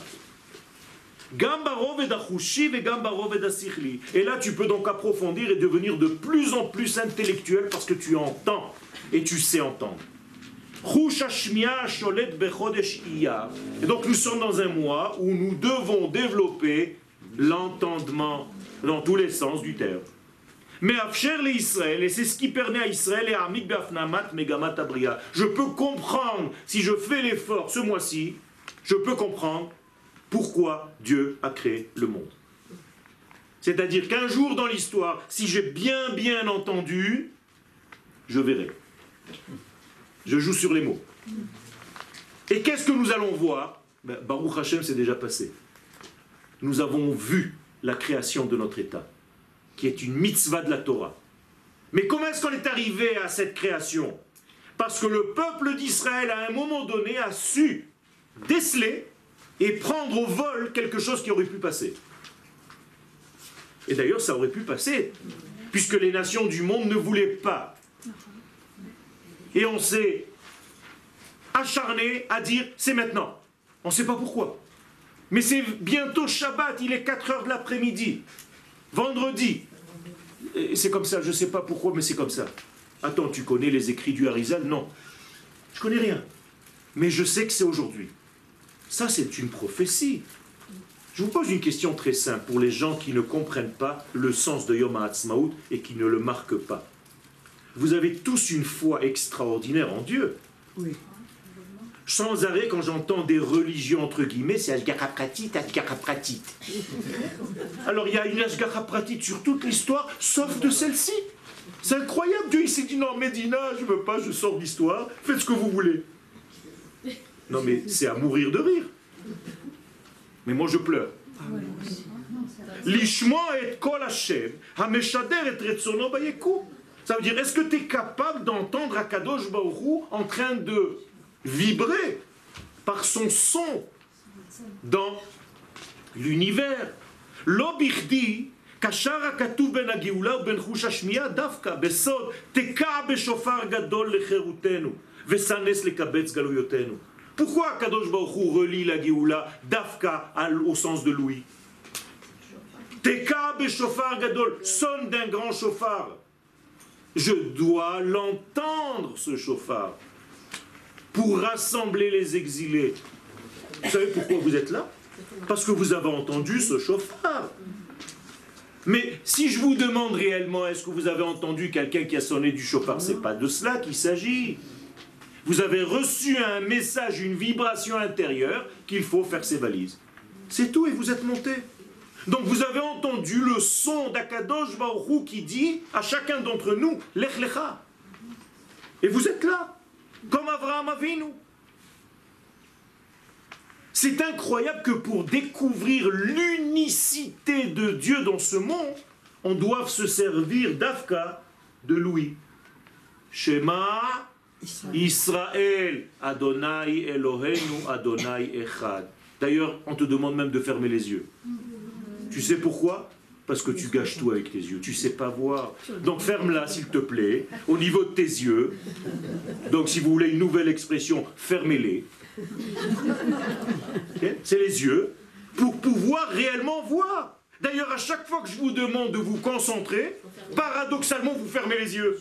Et là, tu peux donc approfondir et devenir de plus en plus intellectuel parce que tu entends et tu sais entendre. Et donc nous sommes dans un mois où nous devons développer l'entendement dans tous les sens du terme. Mais Afsher les Israël, et c'est ce qui permet à Israël et à Amik Bafnamat Megamat Abria. Je peux comprendre, si je fais l'effort ce mois-ci, je peux comprendre pourquoi Dieu a créé le monde. C'est-à-dire qu'un jour dans l'histoire, si j'ai bien entendu, je verrai. Je joue sur les mots. Et qu'est-ce que nous allons voir? Baruch Hashem, c'est déjà passé. Nous avons vu la création de notre État, qui est une mitzvah de la Torah. Mais comment est-ce qu'on est arrivé à cette création? Parce que le peuple d'Israël, à un moment donné, a su déceler et prendre au vol quelque chose qui aurait pu passer. Et d'ailleurs, ça aurait pu passer, puisque les nations du monde ne voulaient pas. Et on s'est acharné à dire, c'est maintenant. On ne sait pas pourquoi. Mais c'est bientôt Shabbat, il est 4 heures de l'après-midi. Vendredi. Et c'est comme ça, je ne sais pas pourquoi, mais c'est comme ça. Attends, tu connais les écrits du Harizal? Non. Je connais rien. Mais je sais que c'est aujourd'hui. Ça, c'est une prophétie. Je vous pose une question très simple pour les gens qui ne comprennent pas le sens de Yom HaAtzmaut et qui ne le marquent pas. Vous avez tous une foi extraordinaire en Dieu. Oui. Sans arrêt, quand j'entends des religions entre guillemets, c'est Ashgacha Pratit, Ashgacha Pratit. Alors il y a une Ashgacha Pratit sur toute l'histoire, sauf de celle-ci. C'est incroyable. Dieu il s'est dit non, Médina, je veux pas, je sors d'histoire, faites ce que vous voulez. Non mais c'est à mourir de rire. Mais moi je pleure. Lishma et kol Hashem, hameshader et retzono bayeku. Ça veut dire, est-ce que tu es capable d'entendre Akadosh Baruch Hu en train de vibrer par son son dans l'univers? Lo bichdi, kashar hakatuv ben hageula ben chush hashmiya davka besod teka beshofar gadol lecherutenu vesanes lekabetz galuyotenu. Pourquoi Akadosh Baruch Hu relie la Géoula davka au sens de Louis? Teka beshofar gadol, sonne d'un grand chauffard. Je dois l'entendre, ce chauffard, pour rassembler les exilés. Vous savez pourquoi vous êtes là? Parce que vous avez entendu ce chauffard. Mais si je vous demande réellement, est-ce que vous avez entendu quelqu'un qui a sonné du chauffard? Ce n'est pas de cela qu'il s'agit. Vous avez reçu un message, une vibration intérieure qu'il faut faire ses valises. C'est tout et vous êtes monté. Donc vous avez entendu le son d'Akadosh Baruch Hu qui dit à chacun d'entre nous, Lech Lecha. Et vous êtes là, comme Avraham Avinu. C'est incroyable que pour découvrir l'unicité de Dieu dans ce monde, on doive se servir d'Afka de Louis. Shema Israël, Adonai Eloheinu, Adonai Echad. D'ailleurs, on te demande même de fermer les yeux. Tu sais pourquoi? Parce que tu gâches tout avec tes yeux. Tu ne sais pas voir. Donc ferme-la, s'il te plaît, au niveau de tes yeux. Donc si vous voulez une nouvelle expression, fermez-les. Okay? C'est les yeux, pour pouvoir réellement voir. D'ailleurs, à chaque fois que je vous demande de vous concentrer, paradoxalement, vous fermez les yeux.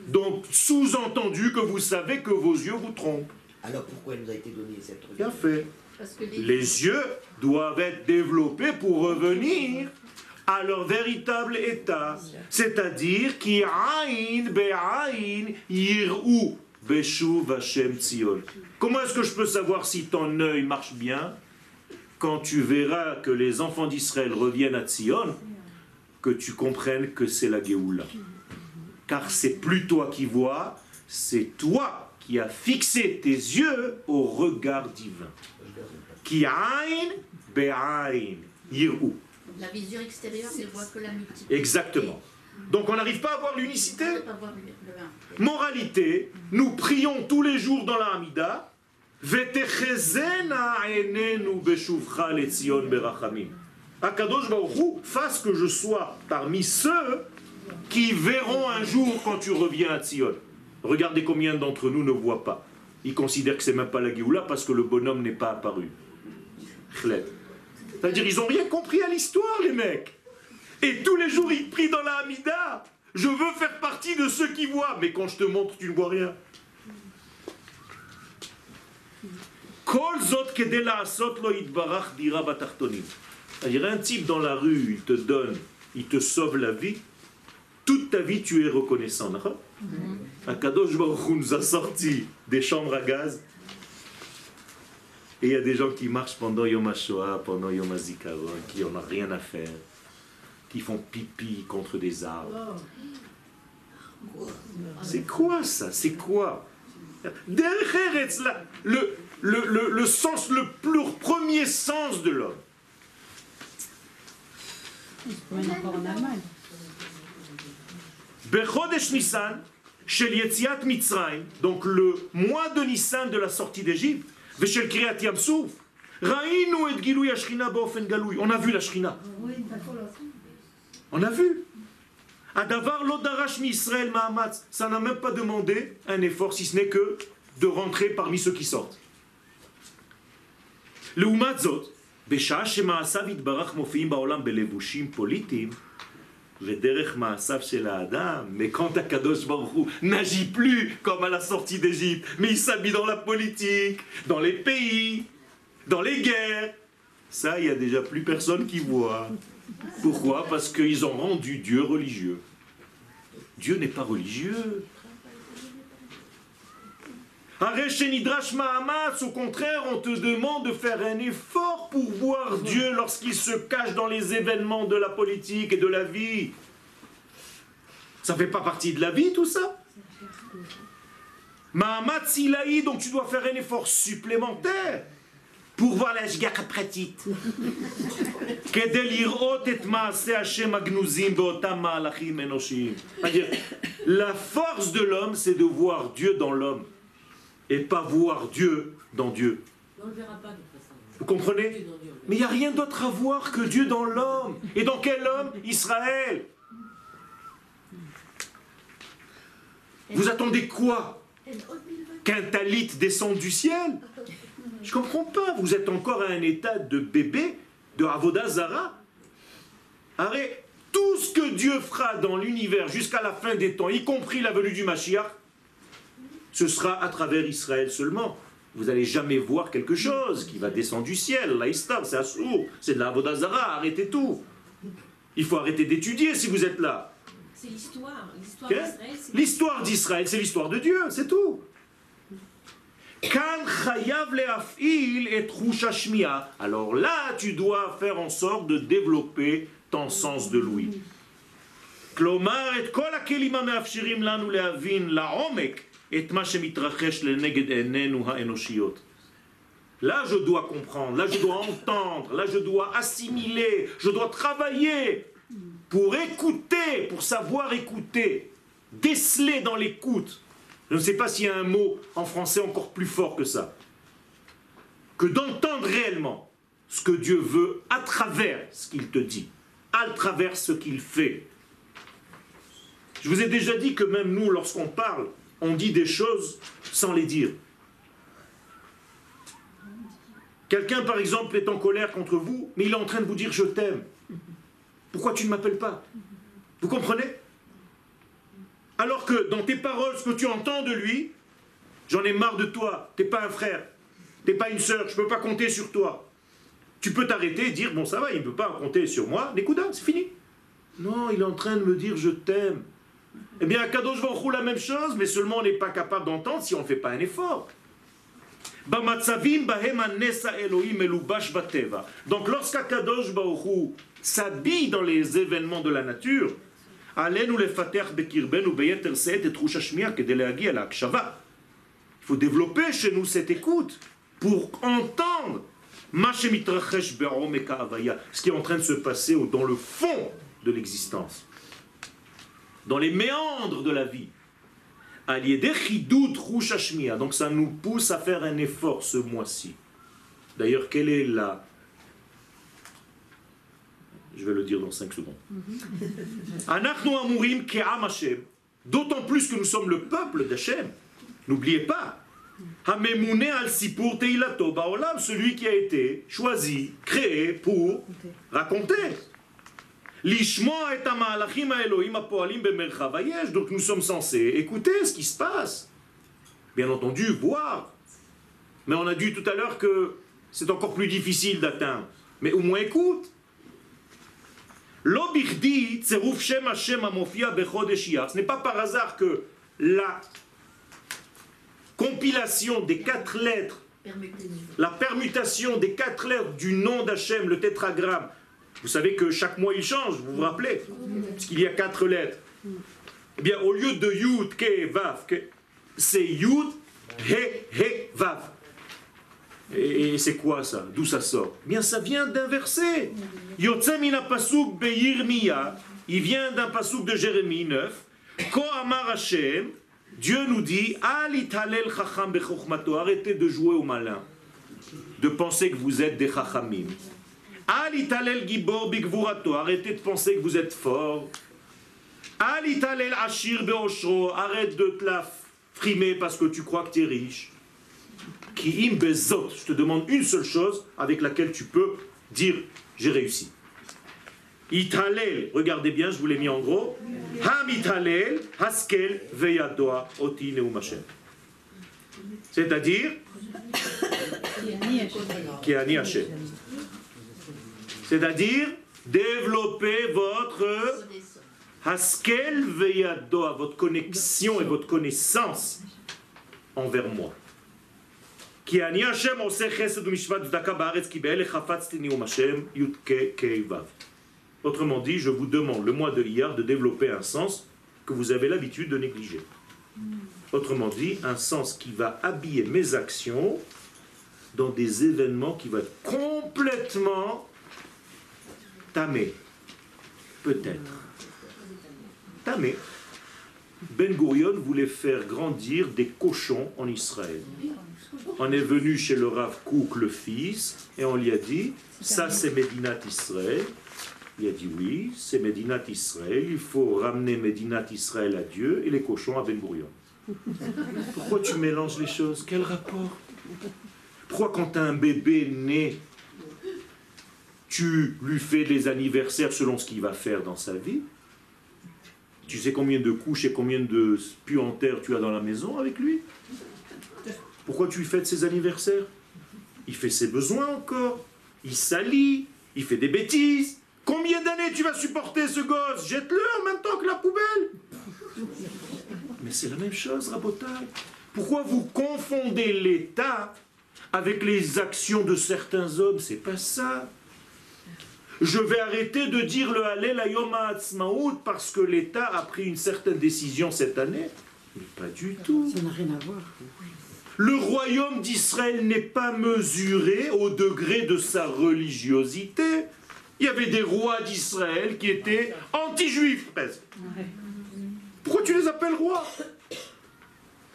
Donc, sous-entendu que vous savez que vos yeux vous trompent. Alors pourquoi il nous a été donné cette truc? Bien fait. Parce que Les yeux doivent être développés pour revenir à leur véritable état. C'est-à-dire, ki aïn be'aïn yir'u beshuv Hashem Tzion. Comment est-ce que je peux savoir si ton œil marche bien? Quand tu verras que les enfants d'Israël reviennent à Tzion, que tu comprennes que c'est la Géoula. Car c'est plus toi qui vois, c'est toi qui as fixé tes yeux au regard divin. Ki aïn be'aïn yir'u. la vision extérieure ne voit que la multiplicité. Exactement. Donc on n'arrive pas à voir l'unicité. On ne peut pas voir le un. Moralité, nous prions tous les jours dans la Hamida. Vetechezena einenu beshuvcha letzion berachamim. Akadosh Baruch Hu, fasse que je sois parmi ceux qui verront un jour quand tu reviens à Tzion. Regardez combien d'entre nous ne voient pas. Ils considèrent que c'est même pas la Géoula parce que le bonhomme n'est pas apparu. C'est-à-dire ils n'ont rien compris à l'histoire, les mecs. Et tous les jours ils prient dans la Hamida. Je veux faire partie de ceux qui voient. Mais quand je te montre, tu ne vois rien. Kol zot kedei la'asot lo yitbarach dira batachtonim. C'est-à-dire un type dans la rue, il te donne, il te sauve la vie. Toute ta vie, tu es reconnaissant. Akadosh Baruch Hu nous a sorti des chambres à gaz. Et il y a des gens qui marchent pendant Yom HaShoah, pendant Yom HaZikaron, qui n'en ont rien à faire, qui font pipi contre des arbres. C'est quoi ça? C'est quoi? Derrière Eretz, le sens, le premier sens de l'homme. Encore en Allemagne. Bechodesh Nissan, Shel Yetziat Mitzrayim, donc le mois de Nissan de la sortie d'Égypte, Veshel Kriyat Yam Souf, Raïnu et Gilui Ashchina Baofen Galoui. On a vu la Shchina. On a vu. Adavar Lodarash Mi Israël Mahamatz. Ça n'a même pas demandé un effort, si ce n'est que de rentrer parmi ceux qui sortent. Leumat Zot, Besha Shema'asav Yitbarach Mofiim Ba'olam Belevushim Politim, Vederech ma'asav shel ha'adam. Mais quand Akadosh Baruch Hu n'agit plus comme à la sortie d'Égypte, mais il s'habille dans la politique, dans les pays, dans les guerres, ça, il n'y a déjà plus personne qui voit. Pourquoi? Parce qu'ils ont rendu Dieu religieux. Dieu n'est pas religieux. Au contraire, on te demande de faire un effort pour voir Dieu lorsqu'il se cache dans les événements de la politique et de la vie. Ça ne fait pas partie de la vie, tout ça? Mahamat Silaï, donc tu dois faire un effort supplémentaire pour voir la Shgacha pratique. La force de l'homme, c'est de voir Dieu dans l'homme et pas voir Dieu dans Dieu. Vous comprenez? Mais il n'y a rien d'autre à voir que Dieu dans l'homme. Et dans quel homme? Israël. Vous attendez quoi? Qu'un talit descende du ciel? Je ne comprends pas. Vous êtes encore à un état de bébé, de Avodah Zara. Arrête. Tout ce que Dieu fera dans l'univers jusqu'à la fin des temps, y compris la venue du Mashiach, ce sera à travers Israël seulement. Vous n'allez jamais voir quelque chose qui va descendre du ciel. L'Aïstar, c'est Assour, c'est de la Avodah Zara, arrêtez tout. Il faut arrêter d'étudier si vous êtes là. C'est l'histoire. L'histoire d'Israël, c'est l'histoire de Dieu, c'est tout. Alors là, tu dois faire en sorte de développer ton sens de l'ouïe. Là, je dois comprendre, là, je dois entendre, là, je dois assimiler, je dois travailler pour écouter, pour savoir écouter, déceler dans l'écoute. Je ne sais pas s'il y a un mot en français encore plus fort que ça. Que d'entendre réellement ce que Dieu veut à travers ce qu'il te dit, à travers ce qu'il fait. Je vous ai déjà dit que même nous, lorsqu'on parle, on dit des choses sans les dire. Quelqu'un, par exemple, est en colère contre vous, mais il est en train de vous dire « je t'aime ». Pourquoi tu ne m'appelles pas? Vous comprenez? Alors que dans tes paroles, ce que tu entends de lui, j'en ai marre de toi, t'es pas un frère, t'es pas une sœur, je peux pas compter sur toi. Tu peux t'arrêter et dire, bon ça va, il ne peut pas compter sur moi, Nekuda, c'est fini. Non, il est en train de me dire, je t'aime. Eh bien, à Kadosh Baruch Hu, la même chose, mais seulement on n'est pas capable d'entendre si on ne fait pas un effort. Donc lorsqu'Akadosh Baruch Hu s'habille dans les événements de la nature, il faut développer chez nous cette écoute pour entendre ce qui est en train de se passer dans le fond de l'existence, dans les méandres de la vie. Donc ça nous pousse à faire un effort ce mois-ci. D'ailleurs, quelle est la... Je vais le dire dans 5 secondes. D'autant plus que nous sommes le peuple d'Hachem. N'oubliez pas. Celui qui a été choisi, créé pour raconter. Donc nous sommes censés écouter ce qui se passe. Bien entendu, voir. Mais on a dit tout à l'heure que c'est encore plus difficile d'atteindre. Mais au moins écoute. Ce n'est pas par hasard que la compilation des 4 lettres, la permutation des 4 lettres du nom d'Hachem, le tétragramme, vous savez que chaque mois il change, vous vous rappelez? Parce qu'il y a 4 lettres. Eh bien, au lieu de Yud, Ke, Vav, c'est Yud, He, He, Vav. Et c'est quoi ça? D'où ça sort? Eh bien, ça vient d'un verset. Yotzemina pasuk beYirmiya, il vient d'un pasuk de Jérémie 9. Ko amar Hashem, Dieu nous dit, Alitalel chacham bechokhmato, arrêtez de jouer au malin, de penser que vous êtes des chachamim. Alitalel gibor bigvurato, arrêtez de penser que vous êtes fort. Alitalel ashir beoshro, arrête de te la frimer parce que tu crois que tu es riche. Ki im bezot, je te demande une seule chose avec laquelle tu peux dire j'ai réussi. Italel, regardez bien, je vous l'ai mis en gros. Hamitalel, haskel, veyadoa, oti neum Hashem. C'est-à-dire, Kiani Hashem. C'est-à-dire, développez votre haskel veyadoa, votre connexion et votre connaissance envers moi. Kiani Hashem oseh chesed u'mishvat tzedaka ba'aretz ki be'elech chafatzti neum Hashem yutke keivav. Autrement dit, je vous demande le mois de Iyar de développer un sens que vous avez l'habitude de négliger. Autrement dit, un sens qui va habiller mes actions dans des événements qui vont être complètement tamés. Peut-être. Tamés. Ben Gurion voulait faire grandir des cochons en Israël. On est venu chez le Rav Kook, le fils, et on lui a dit, ça c'est Médinat Israël. Il a dit oui, c'est Médinat Israël, il faut ramener Médinat Israël à Dieu et les cochons à Ben Gurion. Pourquoi tu mélanges les choses? Quel rapport? Pourquoi quand un bébé né, tu lui fais des anniversaires selon ce qu'il va faire dans sa vie? Tu sais combien de couches et combien de puantères tu as dans la maison avec lui? Pourquoi tu lui fêtes ses anniversaires? Il fait ses besoins encore, il s'allie, il fait des bêtises. Combien d'années tu vas supporter ce gosse? Jette-le en même temps que la poubelle. Mais c'est la même chose, Rabotai. Pourquoi vous confondez l'État avec les actions de certains hommes? C'est pas ça. Je vais arrêter de dire le Hallel Hayom Ha'atzmaut parce que l'État a pris une certaine décision cette année. Mais pas du tout. Ça n'a rien à voir. Le royaume d'Israël n'est pas mesuré au degré de sa religiosité. Il y avait des rois d'Israël qui étaient anti-juifs presque. Pourquoi tu les appelles rois?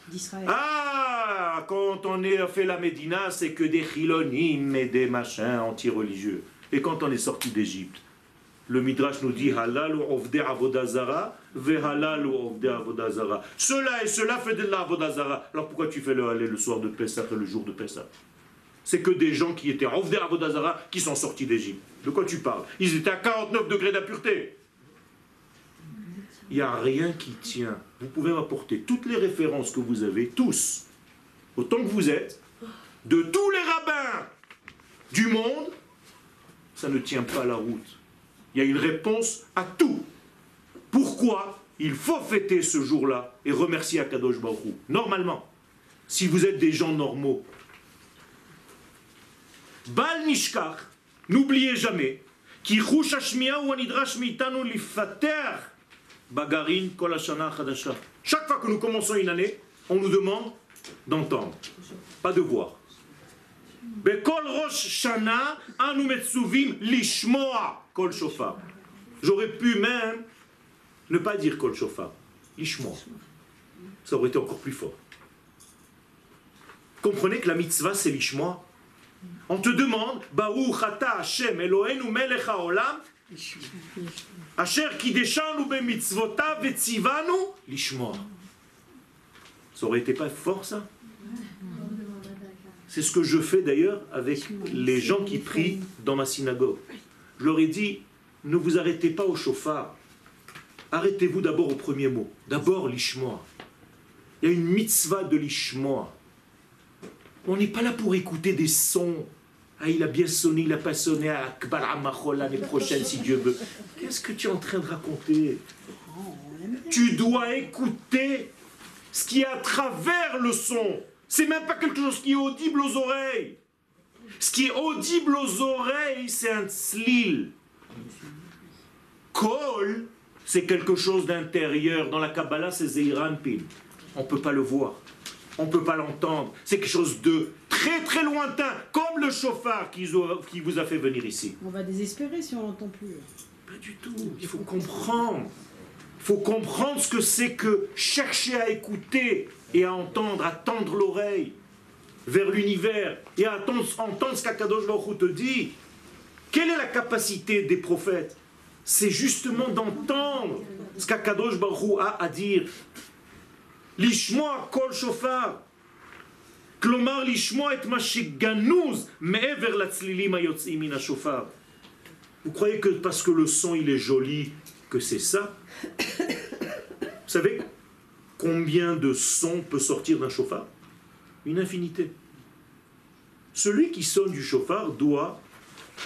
D'Israël. Ah, quand on a fait la Médina, c'est que des chilonim et des machins anti-religieux. Et quand on est sorti d'Égypte, le Midrash nous dit halal ou ovde avodazara, ve halal ou ovde avodazara. Cela et cela fait de l'avodazara. Alors pourquoi tu fais le halal le soir de Pessah et le jour de Pessah? C'est que des gens qui étaient ovde avodazara qui sont sortis d'Égypte. De quoi tu parles? Ils étaient à 49 degrés d'impureté. Il n'y a rien qui tient. Vous pouvez m'apporter toutes les références que vous avez, tous, autant que vous êtes, de tous les rabbins du monde, ça ne tient pas la route. Il y a une réponse à tout. Pourquoi il faut fêter ce jour-là et remercier Akadosh Baruch Hu? Normalement, si vous êtes des gens normaux, Bal Nishkach, n'oubliez jamais, Ki Chush Hashmiya ou Anidrash Mitanu Lifater Bagarin Kol Hashana Chadasha. Chaque fois que nous commençons une année, on nous demande d'entendre, pas de voir. Bekol Rosh Shana Anu Metsuvim Lishmoa Kol Shofar. J'aurais pu même ne pas dire Kol Shofar, Lishmoa. Ça aurait été encore plus fort. Comprenez que la mitzvah c'est Lishmoa. On te demande, Baruch ata Hashem Eloheinu melech haolam, Asher kideshanu bemitzvotav vetzivanu lishmoa. Ça aurait été pas fort ça? C'est ce que je fais d'ailleurs avec les gens qui prient dans ma synagogue. Je leur ai dit, ne vous arrêtez pas au shofar. Arrêtez-vous d'abord au premier mot. D'abord l'ishmoa. Il y a une mitzvah de l'ishmoa. On n'est pas là pour écouter des sons. Ah, il a bien sonné, il n'a pas sonné à Akbar Amachol l'année prochaine, si Dieu veut. Qu'est-ce que tu es en train de raconter? Tu dois écouter ce qui est à travers le son. C'est même pas quelque chose qui est audible aux oreilles. Ce qui est audible aux oreilles, c'est un tzlil. Kol, c'est quelque chose d'intérieur. Dans la Kabbalah, c'est Zeiran Pin. On ne peut pas le voir. On ne peut pas l'entendre. C'est quelque chose de très très lointain, comme le chauffard qui vous a fait venir ici. On va désespérer si on l'entend plus. Pas du tout. Il faut comprendre. Il faut comprendre ce que c'est que chercher à écouter et à entendre, à tendre l'oreille vers l'univers et à entendre ce qu'Akadosh Baruch Hu te dit. Quelle est la capacité des prophètes? C'est justement d'entendre ce qu'Akadosh Baruch Hu a à dire. Lishmoa kol shofar. Klomar lishmoa et ma sheganuz me'ever latzlilim hayotzim min hashofar. Vous croyez que parce que le son il est joli, que c'est ça? Vous savez combien de sons peut sortir d'un chauffard? Une infinité. Celui qui sonne du chauffard doit,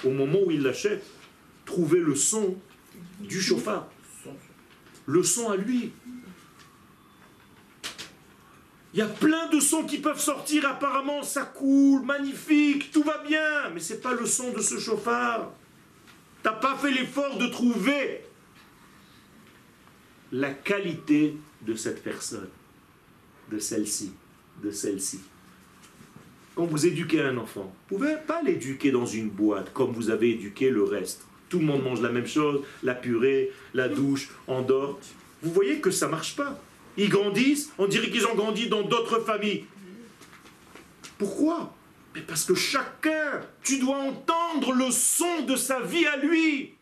au moment où il l'achète, trouver le son du chauffard. Le son à lui. Il y a plein de sons qui peuvent sortir, apparemment ça coule, magnifique, tout va bien, mais ce n'est pas le son de ce chauffard. Tu n'as pas fait l'effort de trouver la qualité de cette personne, de celle-ci, de celle-ci. Quand vous éduquez un enfant, vous ne pouvez pas l'éduquer dans une boîte comme vous avez éduqué le reste. Tout le monde mange la même chose, la purée, la douche, on dort. Vous voyez que ça ne marche pas. Ils grandissent, on dirait qu'ils ont grandi dans d'autres familles. Pourquoi? Mais parce que chacun, tu dois entendre le son de sa vie à lui.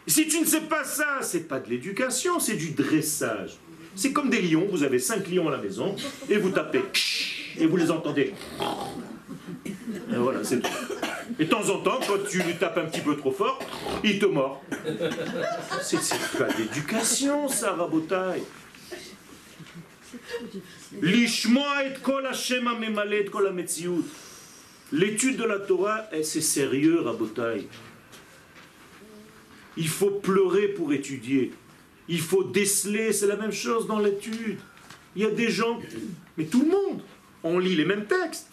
Et si tu ne sais pas ça, c'est pas de l'éducation, c'est du dressage. C'est comme des lions, vous avez 5 lions à la maison, et vous tapez, et vous les entendez. Et voilà, c'est tout. Et de temps en temps, quand tu lui tapes un petit peu trop fort, il te mord. C'est pas d'éducation, ça, Rabotai. Lishmoa et kol Hashem hamemale et kol hametziut. L'étude de la Torah, c'est sérieux, Rabotai. Il faut pleurer pour étudier. Il faut déceler, c'est la même chose dans l'étude. Il y a des gens, mais tout le monde, on lit les mêmes textes.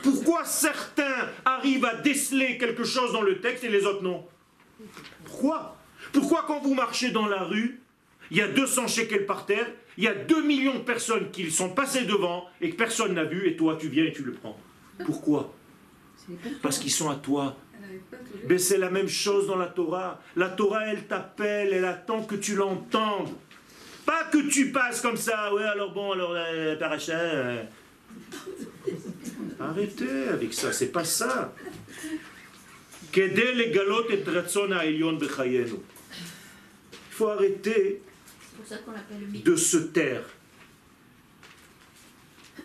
Pourquoi certains arrivent à déceler quelque chose dans le texte et les autres non? Pourquoi? Pourquoi quand vous marchez dans la rue, il y a 200 shekels par terre, il y a 2 millions de personnes qui sont passées devant et que personne n'a vu et toi tu viens et tu le prends? Pourquoi? Parce qu'ils sont à toi. Mais c'est la même chose dans la Torah. La Torah, elle t'appelle, elle attend que tu l'entendes. Pas que tu passes comme ça, ouais, alors bon, alors la paracha. Arrêtez avec ça, c'est pas ça. Il faut arrêter de se taire.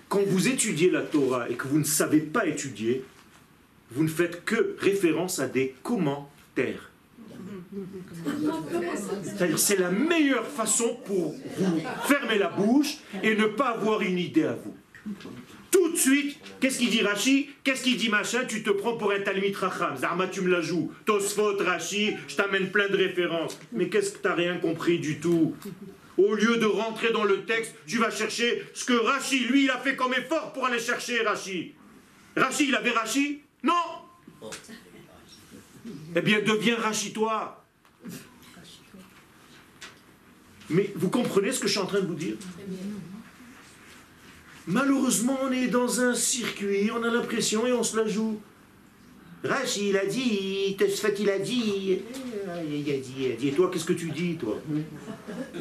Quand vous étudiez la Torah et que vous ne savez pas étudier, vous ne faites que référence à des commentaires. C'est-à-dire c'est la meilleure façon pour vous fermer la bouche et ne pas avoir une idée à vous. Tout de suite, qu'est-ce qu'il dit Rashi? Qu'est-ce qu'il dit machin? Tu te prends pour un Talmid Racham. Zarma, tu me la joues. Tosfot, Rashi, je t'amène plein de références. Mais qu'est-ce que tu n'as rien compris du tout? Au lieu de rentrer dans le texte, tu vas chercher ce que Rashi, lui, il a fait comme effort pour aller chercher Rashi. Rashi, il avait Rashi? Non. Eh bien, deviens Rashi, toi. Mais vous comprenez ce que je suis en train de vous dire? Malheureusement, on est dans un circuit, on a l'impression et on se la joue. Rashi, il a dit, Tosfot, il a dit. Et toi, qu'est-ce que tu dis, toi?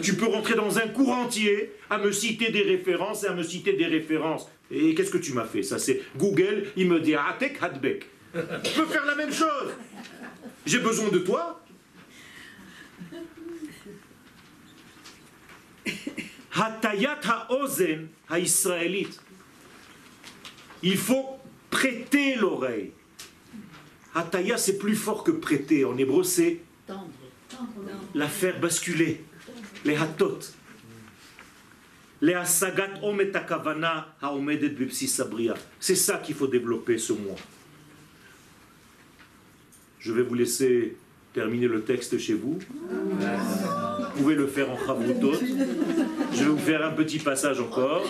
Tu peux rentrer dans un cours entier à me citer des références et à me citer des références. Et qu'est-ce que tu m'as fait? Ça, c'est Google, il me dit Atek Hadbek. Je peux faire la même chose. J'ai besoin de toi. Hatayat ha'ozen ha'israélite. Il faut prêter l'oreille. Hataya, c'est plus fort que prêter. En hébreu, c'est la faire basculer. Les hatot. Les hasagat omet hakavana haomedet bebsis abria. C'est ça qu'il faut développer ce mois. Je vais vous laisser terminer le texte chez vous. Vous pouvez le faire en chavrutot. Je vais vous faire un petit passage encore.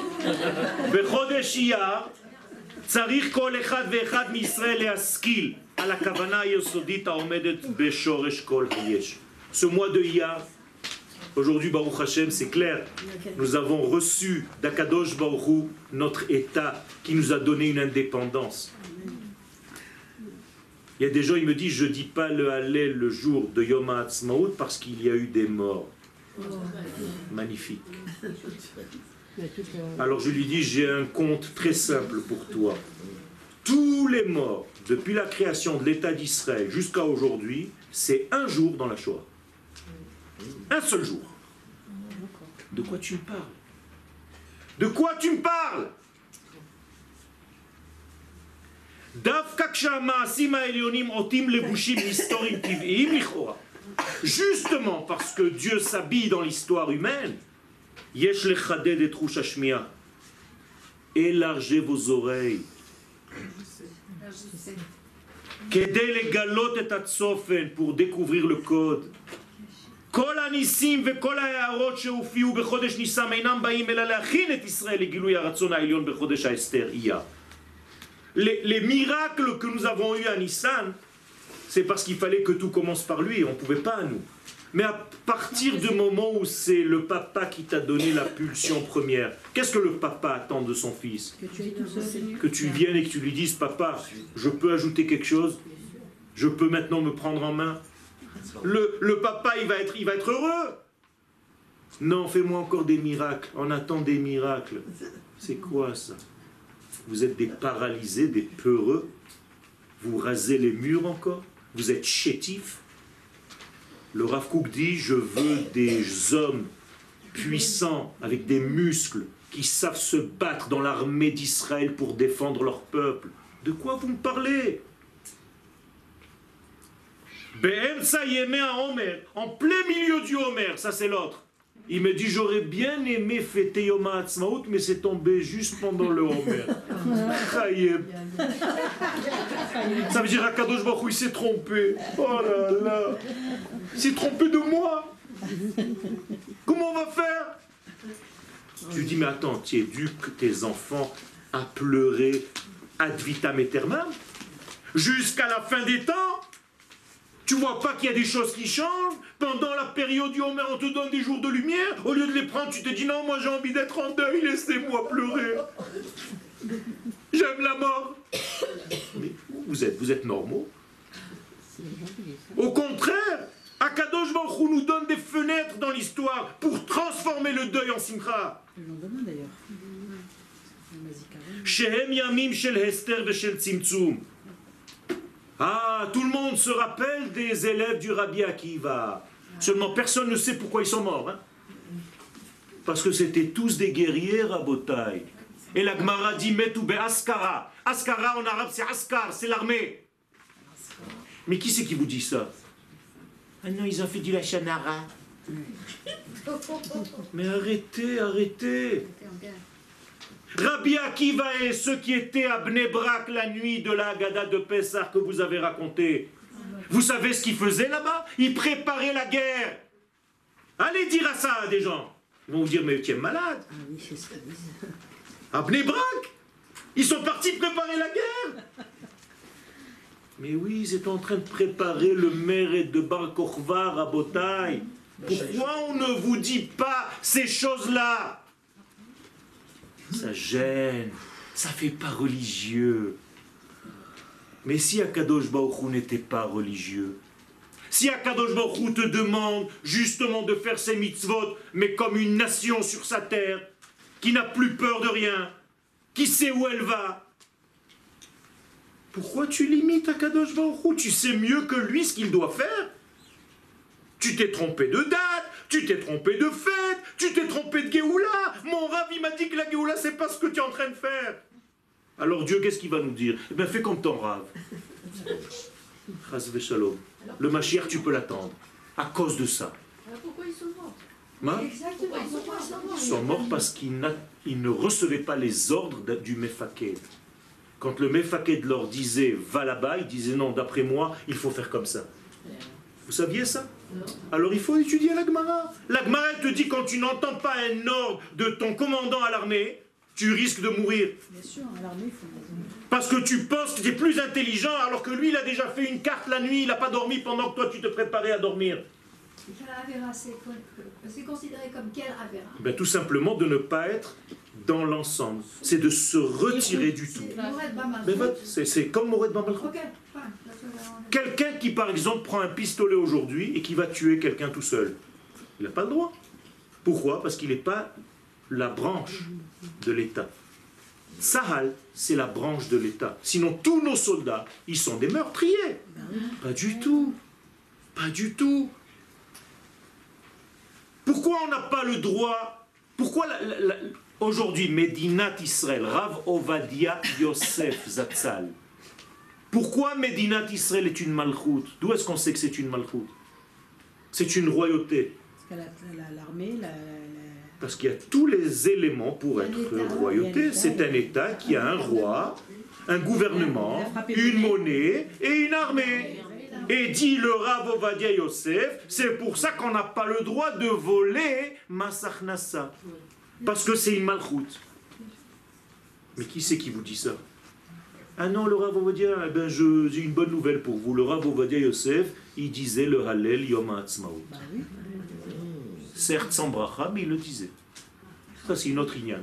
Bechodesh Iyar, tzarich kol echad ve'echad mi'Yisrael le'askil al hakavana hayesodit haomedet beshoresh kol hayesh. Ce mois de Iyar, aujourd'hui, Baruch Hashem, c'est clair. Nous avons reçu d'Akadosh Baruch Hu notre État qui nous a donné une indépendance. Il y a des gens, ils me disent, je ne dis pas le Hallel le jour de Yom HaAtzmaut parce qu'il y a eu des morts. Magnifique. Alors je lui dis, j'ai un compte très simple pour toi. Tous les morts, depuis la création de l'État d'Israël jusqu'à aujourd'hui, c'est un jour dans la Shoah. Un seul jour. De quoi tu me parles? De quoi tu me parles? Justement parce que Dieu s'habille dans l'histoire humaine, élargez vos oreilles. Pour découvrir le code. כל הניסים וכל ההערות שהופיעו בחודש ניסן אינם באים אלא להכין את ישראל לגילוי הרצון העליון בחודש האסתר אייה. Les miracles que nous avons eus à Nissan, c'est parce qu'il fallait que tout commence par lui, on ne pouvait pas à nous. Mais à partir du moment où c'est le papa qui t'a donné la pulsion première, qu'est-ce que le papa attend de son fils? Que tu es tout seul. Que tu viennes et que tu lui dises, papa, je peux ajouter quelque chose? Je peux maintenant me prendre en main? Le papa, il va être heureux. Non, fais-moi encore des miracles. On attend des miracles. C'est quoi ça? Vous êtes des paralysés, des peureux. Vous rasez les murs encore. Vous êtes chétifs. Le Rav Kook dit, je veux des hommes puissants, avec des muscles, qui savent se battre dans l'armée d'Israël pour défendre leur peuple. De quoi vous me parlez? En plein milieu du Homer, ça c'est l'autre. Il me dit, j'aurais bien aimé fêter Yom HaAtzmaut, mais c'est tombé juste pendant le Homer. Ça veut dire Akadosh Baruch Hu, il s'est trompé. Oh là là. Il s'est trompé de moi. Comment on va faire? Je lui dis, mais attends, tu éduques tes enfants à pleurer ad vitam aeternam jusqu'à la fin des temps? Tu vois pas qu'il y a des choses qui changent? Pendant la période du Homer, on te donne des jours de lumière. Au lieu de les prendre, tu te dis non, moi j'ai envie d'être en deuil, laissez-moi pleurer. J'aime la mort. Mais vous êtes normaux. Au contraire, Akadosh Baruch Hu nous donne des fenêtres dans l'histoire pour transformer le deuil en simcha. Le lendemain d'ailleurs. Shehem yamim shel hester ve shel tzimtzum. Ah, tout le monde se rappelle des élèves du Rabbi Akiva. Seulement, personne ne sait pourquoi ils sont morts. Hein? Parce que c'était tous des guerriers, Rabotai. Et la Gemara dit, metu be askara. Askara en arabe, c'est askar, c'est l'armée. Mais qui c'est qui vous dit ça? Ah non, ils ont fait du lachanara. Mais arrêtez. Rabbi Akiva et ceux qui étaient à Bnei Brak la nuit de la Haggadah de Pessah que vous avez raconté. Vous savez ce qu'ils faisaient là-bas? Ils préparaient la guerre. Allez dire à ça à des gens. Ils vont vous dire, mais tu es malade. À Bnei Brak, ils sont partis préparer la guerre. Mais oui, ils étaient en train de préparer le Mered de Bar Kokhba, Rabotai. Pourquoi on ne vous dit pas ces choses-là? Ça gêne, ça fait pas religieux. Mais si Akadosh Baruch Hu n'était pas religieux, si Akadosh Baruch Hu te demande justement de faire ses mitzvot, mais comme une nation sur sa terre, qui n'a plus peur de rien, qui sait où elle va, pourquoi tu limites Akadosh Baruch Hu? Tu sais mieux que lui ce qu'il doit faire. Tu t'es trompé de date, tu t'es trompé de fête, tu t'es trompé de Géoula. Mon Rav, il m'a dit que la Géoula, c'est pas ce que tu es en train de faire. Alors Dieu, qu'est-ce qu'il va nous dire? Eh bien, fais comme ton Rav. Chas v'shalom. Le Mashiach, tu peux l'attendre. À cause de ça. Alors pourquoi ils sont morts? Exactement, pourquoi ils sont morts? Ils sont morts parce qu'ils ne recevaient pas les ordres du Mefaked. Quand le Mefaked leur disait « va là-bas », ils disaient « non, d'après moi, il faut faire comme ça ». Vous saviez ça? Alors il faut étudier la Gemara. La Gemara, elle te dit, quand tu n'entends pas un ordre de ton commandant à l'armée, tu risques de mourir. Bien sûr, à l'armée, il faut. Parce que tu penses que tu es plus intelligent, alors que lui, il a déjà fait une carte la nuit, il n'a pas dormi pendant que toi, tu te préparais à dormir. Quel Avera, c'est considéré comme quel Avera? Ben, tout simplement de ne pas être dans l'ensemble. C'est de se retirer du tout. C'est comme Mored Bamalchut. Quelqu'un qui, par exemple, prend un pistolet aujourd'hui et qui va tuer quelqu'un tout seul, il n'a pas le droit. Pourquoi? Parce qu'il n'est pas la branche de l'État. Sahal, c'est la branche de l'État. Sinon, tous nos soldats, ils sont des meurtriers. Pas du tout. Pas du tout. Pourquoi on n'a pas le droit? Pourquoi aujourd'hui, Medinat Israël, Rav Ovadia Yosef Zatzal, Pourquoi Médinat Israël est une malchoute? D'où est-ce qu'on sait que c'est une malchoute? C'est une royauté. Parce que l'armée, Parce qu'il y a tous les éléments pour être royauté. C'est un État qui a un roi, un gouvernement, une monnaie et une armée. Et dit le Rav Ovadia Yosef, c'est pour ça qu'on n'a pas le droit de voler Masach Nassa. Parce que c'est une malchoute. Mais qui c'est qui vous dit ça? Ah non, le Rav Ovadia, eh ben j'ai une bonne nouvelle pour vous. Le Rav Ovadia Yosef, il disait le Hallel Yom HaAtzmaut. Certes sans bracha, mais il le disait. Ça, c'est une autre ignan.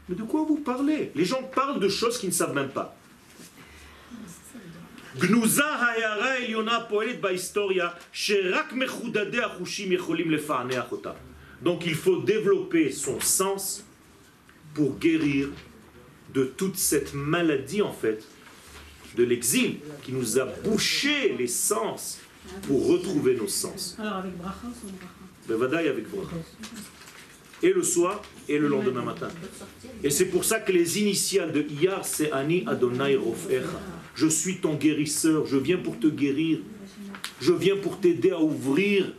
Mais de quoi vous parlez? Les gens parlent de choses qu'ils ne savent même pas. Gnuza hayara eliona poelet bahistoria, sherak mechudade achushim yecholim lefaneach ota. Donc il faut développer son sens pour guérir de toute cette maladie en fait, de l'exil, qui nous a bouché les sens pour retrouver nos sens. alors avec bracha ou sans bracha? Bevadaï avec bracha. Et le soir et le lendemain matin. Et c'est pour ça que les initiales de Iyar, c'est Ani Adonai Rofecha. Je suis ton guérisseur, je viens pour te guérir. Je viens pour t'aider à ouvrir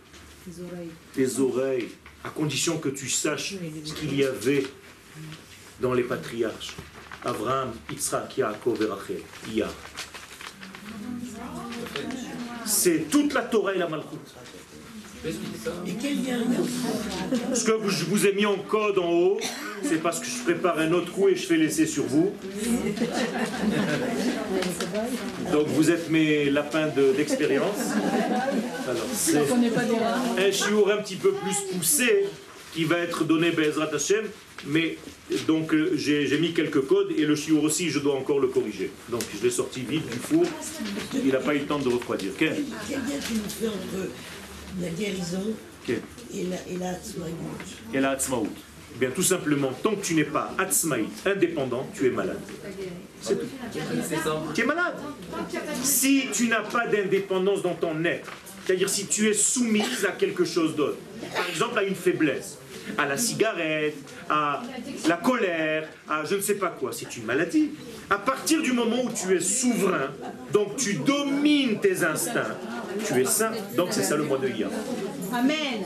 tes oreilles, à condition que tu saches ce qu'il y avait dans les patriarches. Abraham, Yitzhak, Yaakov et Rachel. Iyar. C'est toute la Torah et la Malchut. Et quel lien il y a? Ce que je vous ai mis en code en haut, c'est parce que je prépare un autre coup et je fais l'essai sur vous. Donc vous êtes mes lapins d'expérience. Alors c'est un chiour un petit peu plus poussé qui va être donné Be'ezrat Hashem, mais donc j'ai mis quelques codes et le chiour aussi je dois encore le corriger. Donc je l'ai sorti vite du four, il n'a pas eu le temps de refroidir. Quel lien tu nous fais entre la guérison et la Hatzmaït? Et la Hatzmaout. Eh bien tout simplement, tant que tu n'es pas Hatzmaït, indépendant, tu es malade. C'est tout. Tu es malade. Si tu n'as pas d'indépendance dans ton être, c'est-à-dire si tu es soumise à quelque chose d'autre, par exemple à une faiblesse, à la cigarette, à la colère, à je ne sais pas quoi, c'est une maladie. À partir du moment où tu es souverain, donc tu domines tes instincts, tu es saint, donc c'est ça le mois de Iyar. Amen.